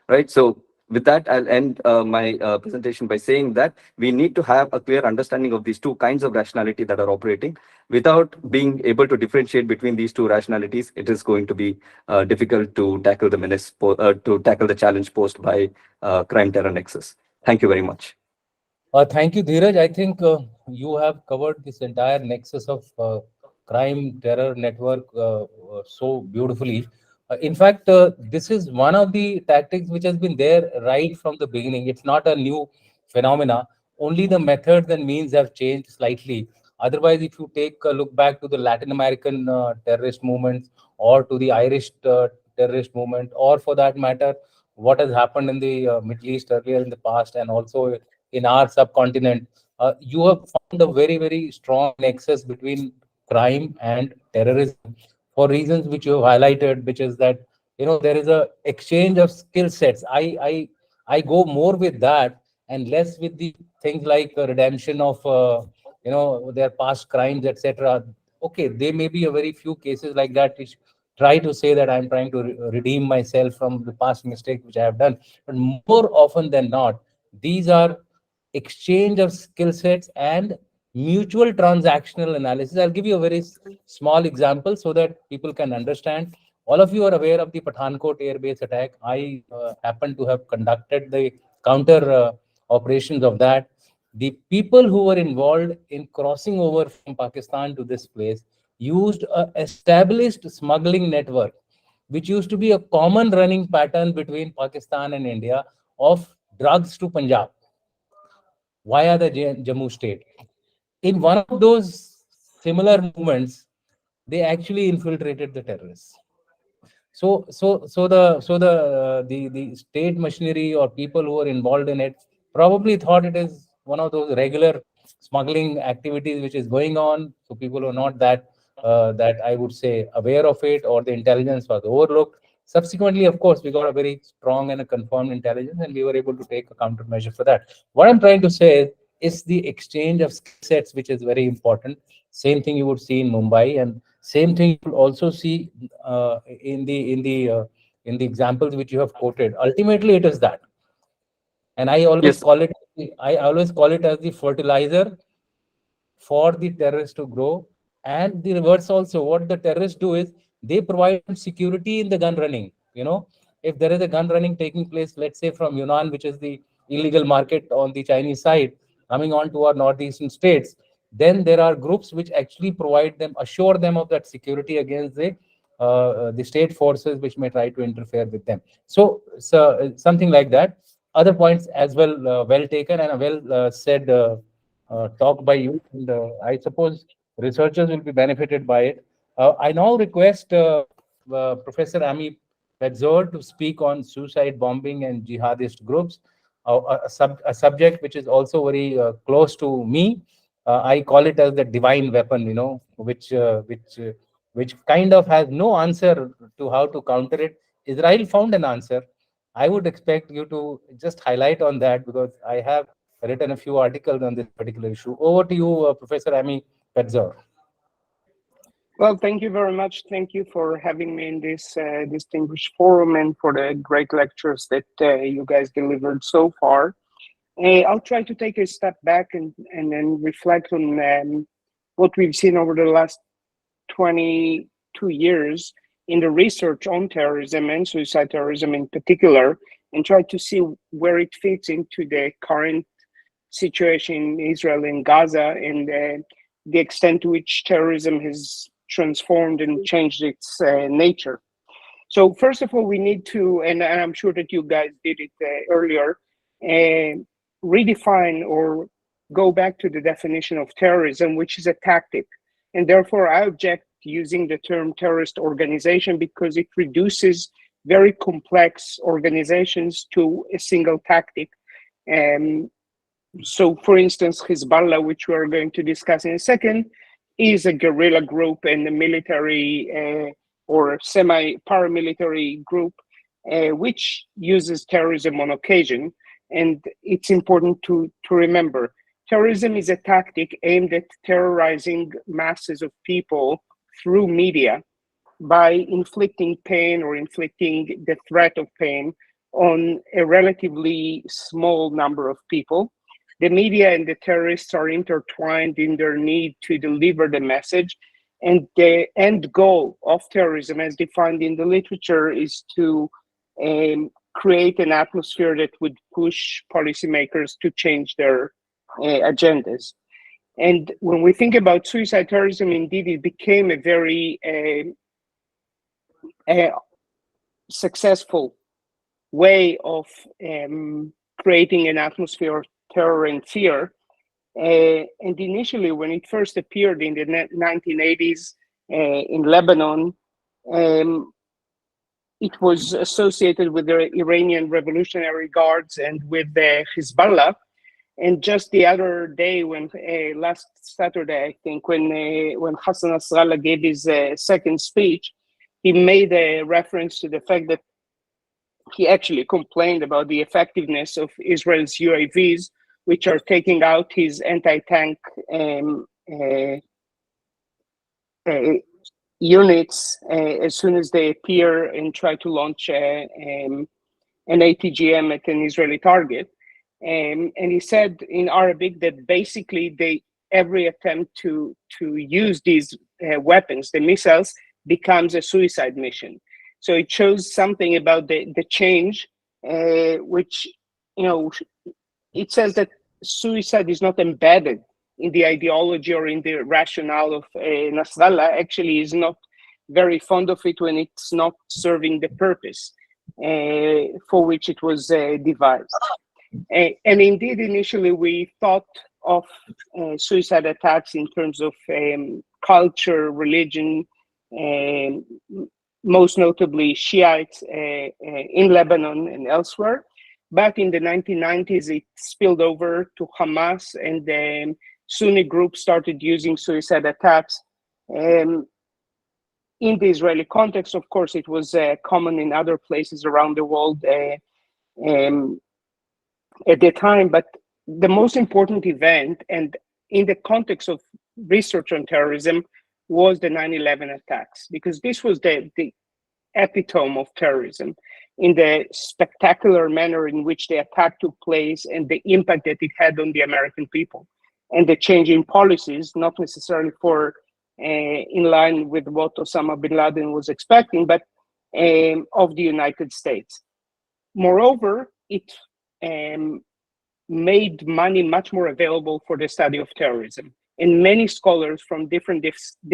right? So with that, I'll end my presentation by saying that we need to have a clear understanding of these two kinds of rationality that are operating. Without being able to differentiate between these two rationalities, it is going to be difficult to tackle to tackle the challenge posed by crime terror nexus. Thank you very much. Thank you, Dheeraj. I think you have covered this entire nexus of crime, terror network so beautifully. In fact, this is one of the tactics which has been there right from the beginning. It's not a new phenomena. Only the methods and means have changed slightly. Otherwise, if you take a look back to the Latin American terrorist movements, or to the Irish terrorist movement, or for that matter, what has happened in the Middle East earlier in the past, and also in our subcontinent, you have found a very, very strong nexus between crime and terrorism, for reasons which you have highlighted, which is that there is a exchange of skill sets. I go more with that and less with the things like redemption of their past crimes, etc. Okay, there may be a very few cases like that which try to say that I'm trying to redeem myself from the past mistake which I have done, but more often than not, these are exchange of skill sets and mutual transactional analysis. I'll give you a very small example so that people can understand. All of you are aware of the Pathankot air base attack. I happen to have conducted the counter operations of that. The people who were involved in crossing over from Pakistan to this place used a established smuggling network, which used to be a common running pattern between Pakistan and India, of drugs to Punjab via the Jammu state. In one of those similar movements, they actually infiltrated the terrorists. So the state machinery or people who are involved in it probably thought it is one of those regular smuggling activities which is going on. So people are not that I would say aware of it, or the intelligence was overlooked. Subsequently, of course, we got a very strong and a confirmed intelligence, and we were able to take a countermeasure for that. What I'm trying to say is the exchange of skill sets, which is very important. Same thing you would see in Mumbai, and same thing you will also see in the examples which you have quoted. Ultimately, it is that, and Yes. I always call it as the fertilizer for the terrorists to grow. And the reverse also, what the terrorists do is they provide security in the gun running. If there is a gun running taking place, let's say from Yunnan, which is the illegal market on the Chinese side, coming on to our northeastern states, then there are groups which actually assure them of that security against the state forces which may try to interfere with them. So something like that. Other points as well, well taken, and a well said talk by you. And I suppose researchers will be benefited by it. I now request Professor Ami Petzor to speak on suicide bombing and jihadist groups, a subject which is also very close to me. I call it as the divine weapon, which kind of has no answer to how to counter it. Israel found an answer. I would expect you to just highlight on that, because I have written a few articles on this particular issue. Over to you, Professor Ami Petzor. Well, thank you very much. Thank you for having me in this distinguished forum and for the great lectures that you guys delivered so far. I'll try to take a step back and then reflect on what we've seen over the last 22 years in the research on terrorism and suicide terrorism in particular, and try to see where it fits into the current situation in Israel and Gaza, and the extent to which terrorism has transformed and changed its nature. So first of all, we need to, and I'm sure that you guys did it earlier, redefine or go back to the definition of terrorism, which is a tactic. And therefore, I object to using the term terrorist organization, because it reduces very complex organizations to a single tactic. So, for instance, Hezbollah, which we are going to discuss in a second, is a guerrilla group and a military or semi-paramilitary group which uses terrorism on occasion. And it's important to remember, terrorism is a tactic aimed at terrorizing masses of people through media by inflicting pain or inflicting the threat of pain on a relatively small number of people. The media and the terrorists are intertwined in their need to deliver the message. And the end goal of terrorism, as defined in the literature, is to create an atmosphere that would push policymakers to change their agendas. And when we think about suicide terrorism, indeed, it became a very successful way of creating an atmosphere of terror and fear. And initially, when it first appeared in the 1980s in Lebanon, it was associated with the Iranian Revolutionary Guards and with the Hezbollah. And just the other day, last Saturday, I think, when Hassan Nasrallah gave his second speech, he made a reference to the fact that he actually complained about the effectiveness of Israel's UAVs, which are taking out his anti-tank units as soon as they appear and try to launch an ATGM at an Israeli target. And he said in Arabic that basically they every attempt to use these weapons, the missiles, becomes a suicide mission. So it shows something about the change, which, it says that suicide is not embedded in the ideology or in the rationale of Nasrallah. Actually, is not very fond of it when it's not serving the purpose for which it was devised. And indeed, initially, we thought of suicide attacks in terms of culture, religion, most notably Shiites in Lebanon and elsewhere. But in the 1990s, it spilled over to Hamas, and then Sunni groups started using suicide attacks. In the Israeli context, of course, it was common in other places around the world at the time. But the most important event, and in the context of research on terrorism, was the 9/11 attacks, because this was the epitome of terrorism in the spectacular manner in which the attack took place and the impact that it had on the American people, and the change in policies, not necessarily in line with what Osama bin Laden was expecting, but of the United States. Moreover, it made money much more available for the study of terrorism, and many scholars from different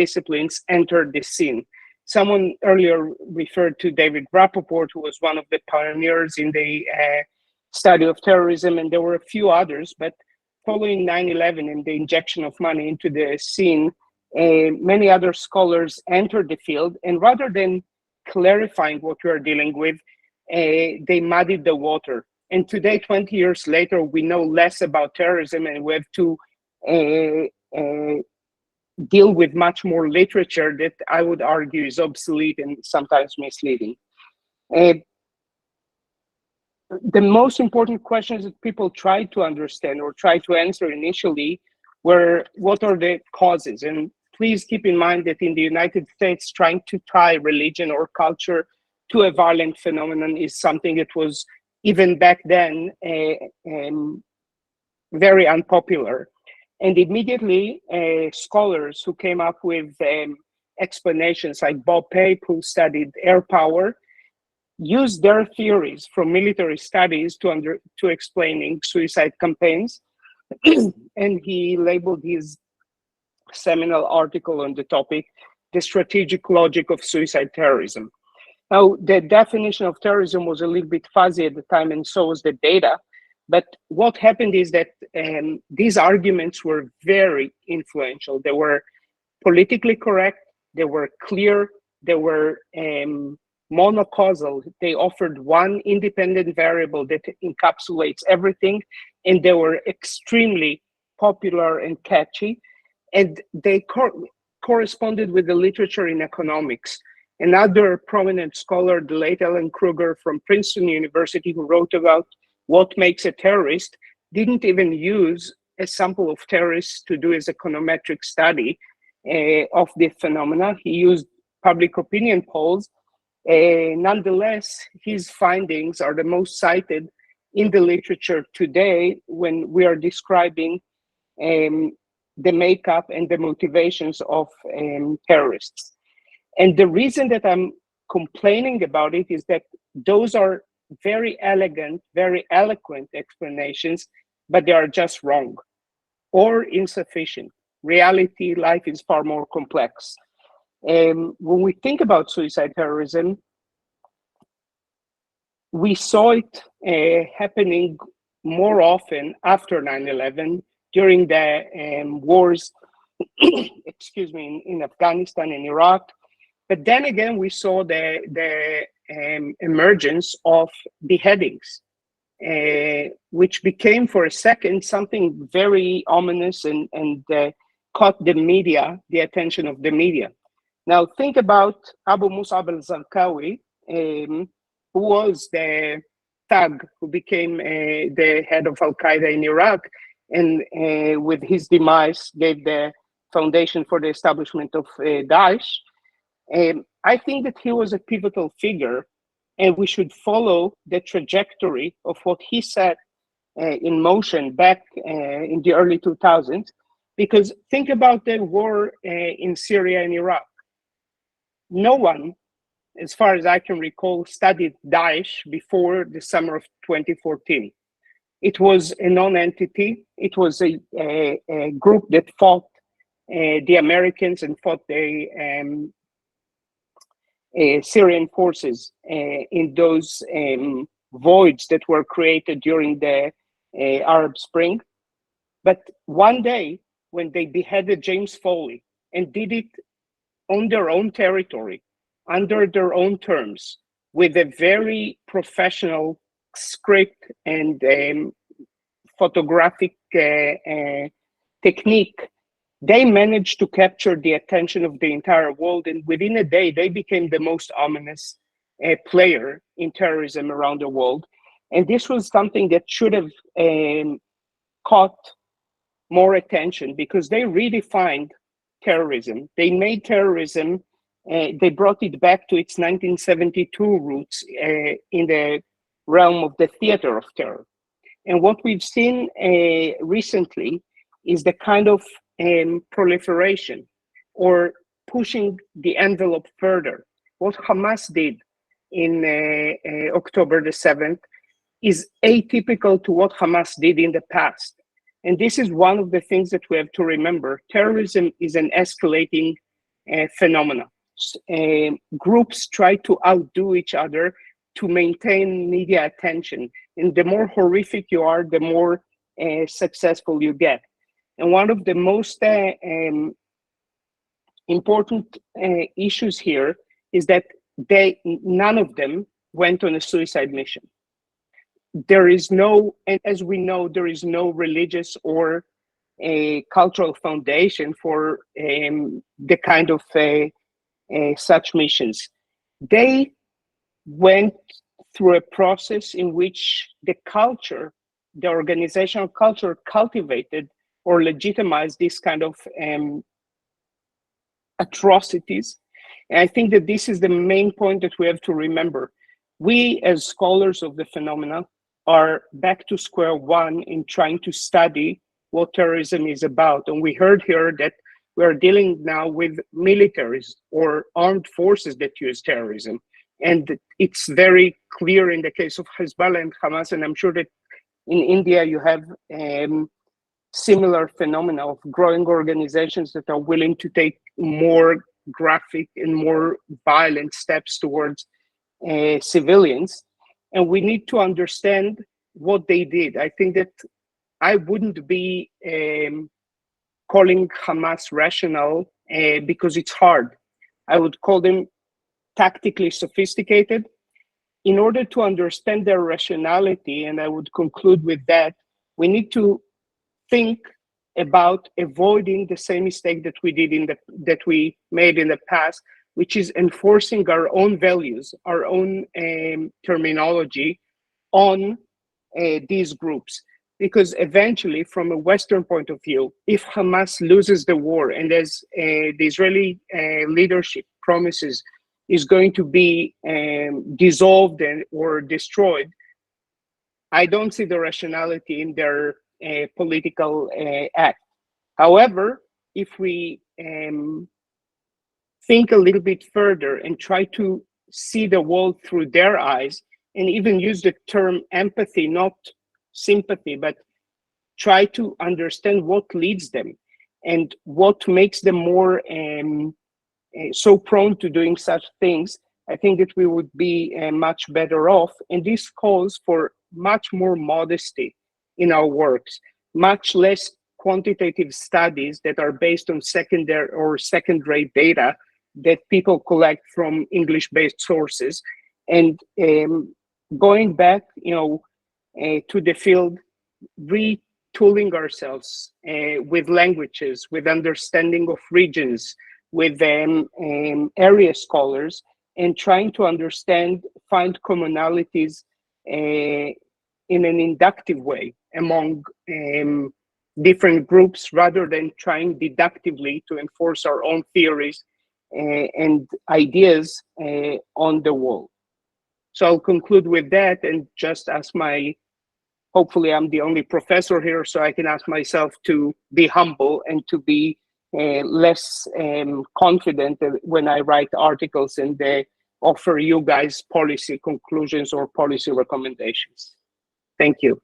disciplines entered the scene. Someone earlier referred to David Rappaport, who was one of the pioneers in the study of terrorism, and there were a few others. But following 9/11 and the injection of money into the scene, many other scholars entered the field, and rather than clarifying what we are dealing with, they muddied the water. And today, 20 years later, we know less about terrorism, and we have to deal with much more literature that I would argue is obsolete and sometimes misleading. The most important questions that people tried to understand or tried to answer initially were, what are the causes? And please keep in mind that in the United States, trying to tie religion or culture to a violent phenomenon is something that was, even back then, very unpopular. And immediately, scholars who came up with explanations, like Bob Pape, who studied air power, used their theories from military studies to explaining suicide campaigns. And he labeled his seminal article on the topic, "The Strategic Logic of Suicide Terrorism." Now, the definition of terrorism was a little bit fuzzy at the time, and so was the data. But what happened is that these arguments were very influential. They were politically correct, they were clear, they were monocausal. They offered one independent variable that encapsulates everything, and they were extremely popular and catchy. And they corresponded with the literature in economics. Another prominent scholar, the late Alan Kruger from Princeton University, who wrote about what makes a terrorist, didn't even use a sample of terrorists to do his econometric study of the phenomena. He used public opinion polls. Nonetheless, his findings are the most cited in the literature today when we are describing the makeup and the motivations of terrorists. And the reason that I'm complaining about it is that those are very elegant, very eloquent explanations, but they are just wrong or insufficient. Reality, life is far more complex. When we think about suicide terrorism, we saw it happening more often after 9/11, during the wars, excuse me, in Afghanistan and Iraq. But then again, we saw the emergence of beheadings, which became for a second something very ominous and caught the attention of the media. Now think about Abu Mus'ab al-Zarqawi, who was the thug who became the head of Al-Qaeda in Iraq, and with his demise gave the foundation for the establishment of Daesh. I think that he was a pivotal figure, and we should follow the trajectory of what he set in motion back in the early 2000s. Because think about the war in Syria and Iraq. No one, as far as I can recall, studied Daesh before the summer of 2014. It was a non-entity. It was a group that fought the Americans and fought the Syrian forces in those voids that were created during the Arab Spring. But one day, when they beheaded James Foley and did it on their own territory, under their own terms, with a very professional script and photographic technique, they managed to capture the attention of the entire world. And within a day, they became the most ominous player in terrorism around the world. And this was something that should have caught more attention, because they redefined terrorism. They made terrorism, they brought it back to its 1972 roots in the realm of the theater of terror. And what we've seen recently is the kind of proliferation or pushing the envelope further. What Hamas did in October the 7th is atypical to what Hamas did in the past. And this is one of the things that we have to remember. Terrorism is an escalating phenomenon. Groups try to outdo each other to maintain media attention. And the more horrific you are, the more successful you get. And one of the most important issues here is that none of them went on a suicide mission. There is no, and as we know, there is no religious or a cultural foundation for the kind of such missions. They went through a process in which the culture, the organizational culture, cultivated or legitimized this kind of atrocities. And I think that this is the main point that we have to remember. We, as scholars of the phenomena, are back to square one in trying to study what terrorism is about. And we heard here that we are dealing now with militaries or armed forces that use terrorism. And it's very clear in the case of Hezbollah and Hamas, and I'm sure that in India you have similar phenomena of growing organizations that are willing to take more graphic and more violent steps towards civilians. And we need to understand what they did. I think that I wouldn't be calling Hamas rational because it's hard. I would call them tactically sophisticated. In order to understand their rationality, and I would conclude with that, we need to think about avoiding the same mistake that we made in the past, which is enforcing our own values, our own terminology on these groups. Because eventually, from a Western point of view, if Hamas loses the war, and as the Israeli leadership promises is going to be dissolved or destroyed, I don't see the rationality in their political act. However, if we think a little bit further and try to see the world through their eyes, and even use the term empathy, not sympathy, but try to understand what leads them and what makes them more so prone to doing such things, I think that we would be much better off. And this calls for much more modesty in our works, much less quantitative studies that are based on secondary or second-rate data that people collect from English-based sources, and going back, to the field, retooling ourselves with languages, with understanding of regions, with area scholars, and trying to understand, find commonalities in an inductive way among different groups, rather than trying deductively to enforce our own theories and ideas on the world. So I'll conclude with that and just ask my hopefully I'm the only professor here, so I can ask myself to be humble and to be less confident when I write articles and they offer you guys policy conclusions or policy recommendations. Thank you.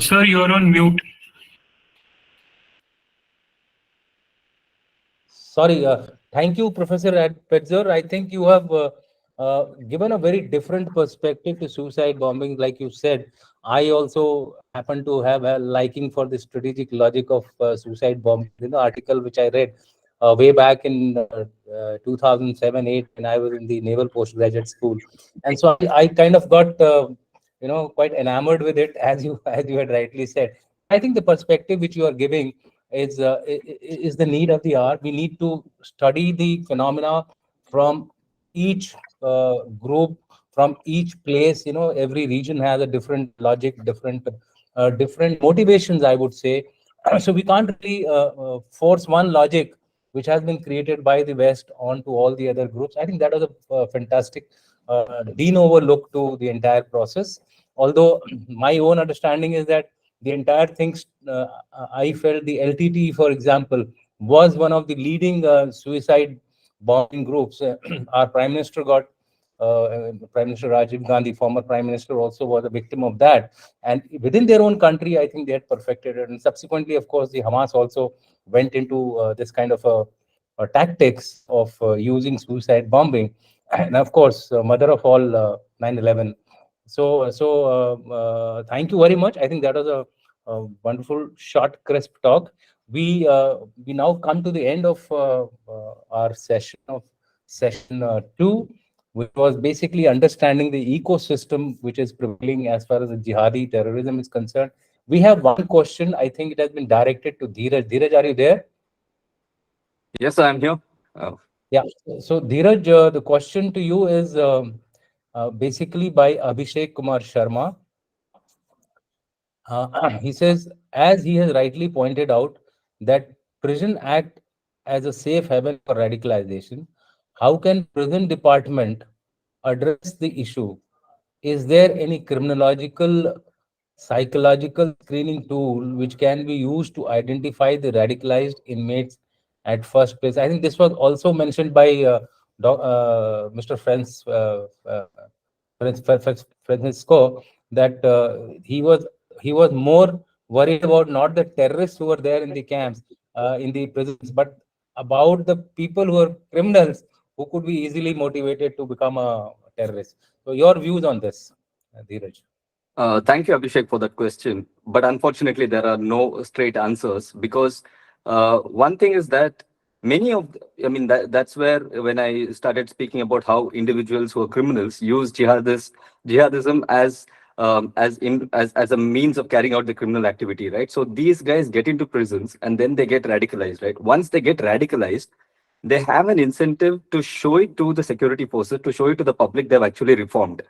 Sir, you're on mute. Sorry, thank you, Professor Petzer. I think you have given a very different perspective to suicide bombing. Like you said, I also happen to have a liking for the strategic logic of suicide bombing. The article which I read way back in 2007-8 when I was in the Naval Postgraduate School, and so I kind of got quite enamored with it, as you had rightly said. I think the perspective which you are giving is the need of the hour. We need to study the phenomena from each group, from each place. Every region has a different logic, different motivations, I would say. So we can't really force one logic which has been created by the West onto all the other groups. I think that was a fantastic de novo look to the entire process. Although my own understanding is that the entire thing, I felt the LTT, for example, was one of the leading suicide bombing groups. Our Prime Minister Prime Minister Rajiv Gandhi, former Prime Minister, also was a victim of that. And within their own country, I think they had perfected it. And subsequently, of course, the Hamas also went into this kind of a tactics of using suicide bombing. And of course, mother of all 9/11. So thank you very much. I think that was a wonderful, short, crisp talk. We now come to the end of our session 2, which was basically understanding the ecosystem which is prevailing as far as the jihadi terrorism is concerned. We have one question. I think it has been directed to Dheeraj. Dheeraj, are you there? Yes, I am here. Yeah. So Dheeraj, the question to you is basically by Abhishek Kumar Sharma. He says, as he has rightly pointed out, that prison act as a safe haven for radicalization. How can prison department address the issue? Is there any criminological, psychological screening tool which can be used to identify the radicalized inmates at first place? I think this was also mentioned by Mr. Francisco, that he was more worried about not the terrorists who were there in the camps, in the prisons, but about the people who are criminals who could be easily motivated to become a terrorist. So your views on this, Dheeraj? Thank you, Abhishek, for that question. But unfortunately, there are no straight answers because one thing is that that's where when I started speaking about how individuals who are criminals use jihadism as a means of carrying out the criminal activity, right? So these guys get into prisons and then they get radicalized, right? Once they get radicalized, they have an incentive to show it to the security forces, to show it to the public they've actually reformed,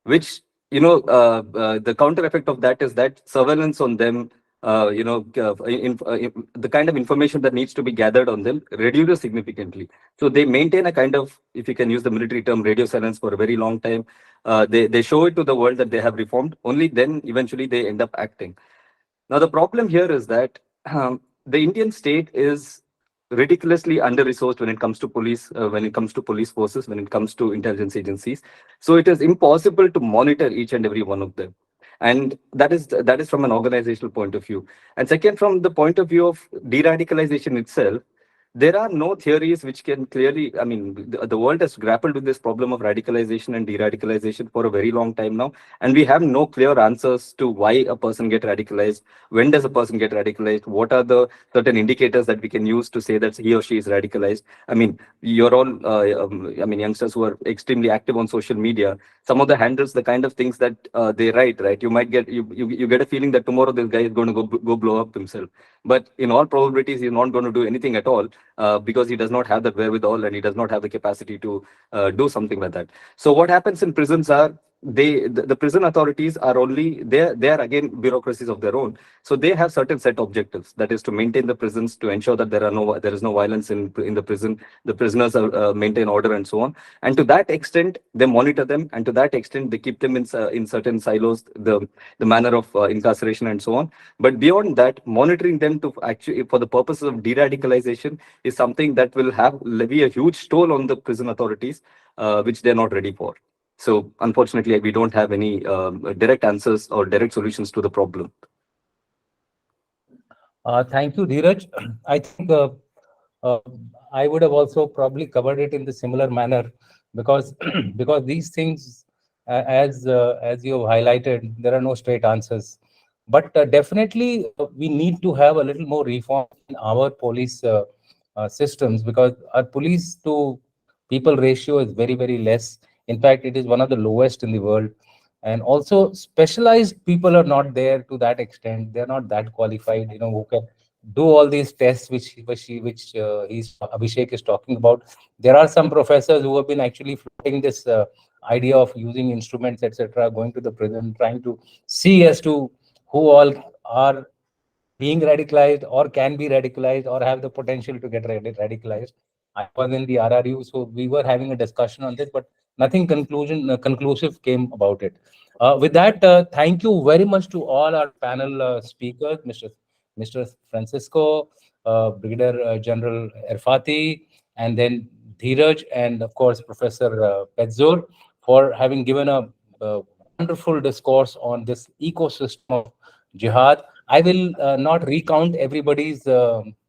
which the counter effect of that is that surveillance on them, the kind of information that needs to be gathered on them reduces significantly. So they maintain a kind of, if you can use the military term, radio silence for a very long time. They show it to the world that they have reformed. Only then eventually they end up acting. Now the problem here is that the Indian state is ridiculously under-resourced when it comes to police, when it comes to police forces, when it comes to intelligence agencies. So it is impossible to monitor each and every one of them. And that is from an organizational point of view. And second, from the point of view of de-radicalization itself, there are no theories which can clearly, the world has grappled with this problem of radicalization and de-radicalization for a very long time now. And we have no clear answers to why a person get radicalized. When does a person get radicalized? What are the certain indicators that we can use to say that he or she is radicalized? You're all, youngsters who are extremely active on social media. Some of the handles, the kind of things that they write, right? You might get, you get a feeling that tomorrow this guy is going to go blow up himself. But in all probabilities, he's not going to do anything at all. Because he does not have that wherewithal and he does not have the capacity to do something like that. So what happens in prisons are the prison authorities are only they are again bureaucracies of their own. So they have certain set objectives, that is to maintain the prisons, to ensure that there is no violence in the prison, the prisoners are maintain order and so on. And to that extent they monitor them, and to that extent they keep them in certain silos, the manner of incarceration and so on. But beyond that, monitoring them to actually for the purposes of de-radicalization is something that will levy a huge toll on the prison authorities, which they're not ready for. So unfortunately, we don't have any direct answers or direct solutions to the problem. Thank you, Dheeraj. I think I would have also probably covered it in the similar manner, because because these things, as you have highlighted, there are no straight answers. But definitely, we need to have a little more reform in our police systems, because our police to people ratio is very, very less. In fact, it is one of the lowest in the world. And also, specialized people are not there to that extent. They're not that qualified, who can do all these tests which Abhishek is talking about. There are some professors who have been actually floating this idea of using instruments, etc., going to the prison, trying to see as to who all are being radicalized or can be radicalized or have the potential to get radicalized. I was in the RRU, so we were having a discussion on this, but nothing conclusive came about it. With that, thank you very much to all our panel speakers, Mr. Francisco, Brigadier General Erfati, and then Dheeraj, and of course Professor Petzor, for having given a wonderful discourse on this ecosystem of jihad. I will not recount everybody's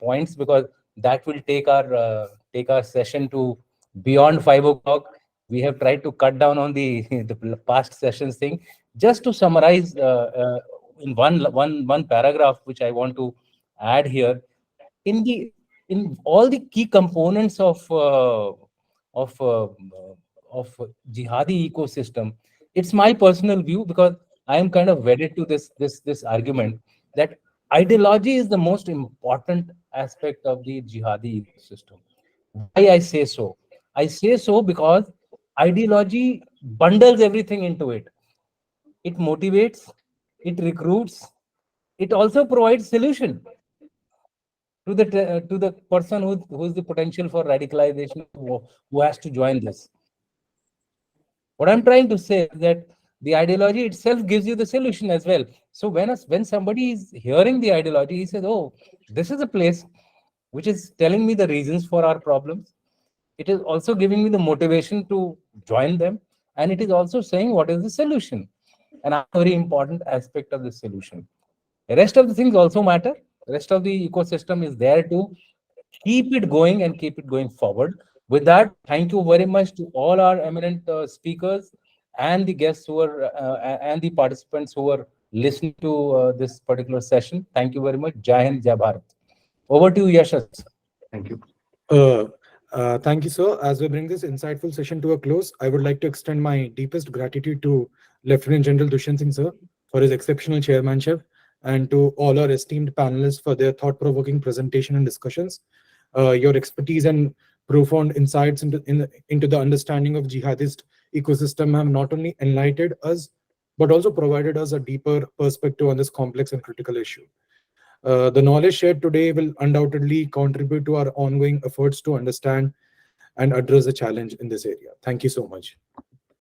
points, because that will take our session to beyond 5 o'clock. We have tried to cut down on the the past sessions thing. Just to summarize in one paragraph, which I want to add here, in all the key components of uh, of jihadi ecosystem, it's my personal view, because I am kind of wedded to this argument that ideology is the most important aspect of the jihadi ecosystem. Why I say so? I say so because ideology bundles everything into it. It motivates, it recruits, it also provides solution to the person who's the potential for radicalization, who has to join this. What I'm trying to say is that the ideology itself gives you the solution as well. So when somebody is hearing the ideology, he says, "Oh, this is a place which is telling me the reasons for our problems. It is also giving me the motivation to join them, and it is also saying what is the solution." And a very important aspect of the solution. The rest of the things also matter. The rest of the ecosystem is there to keep it going and keep it going forward. With that, thank you very much to all our eminent speakers and the guests who are and the participants who are listening to this particular session. Thank you very much. Jai Hind, Jai Bharat. Over to you, Yashas. Thank you. Thank you, sir. As we bring this insightful session to a close, I would like to extend my deepest gratitude to Lieutenant General Dushyant Singh, sir, for his exceptional chairmanship, and to all our esteemed panelists for their thought-provoking presentation and discussions. Your expertise and profound insights into the understanding of jihadist ecosystem have not only enlightened us, but also provided us a deeper perspective on this complex and critical issue. The knowledge shared today will undoubtedly contribute to our ongoing efforts to understand and address the challenge in this area. Thank you so much.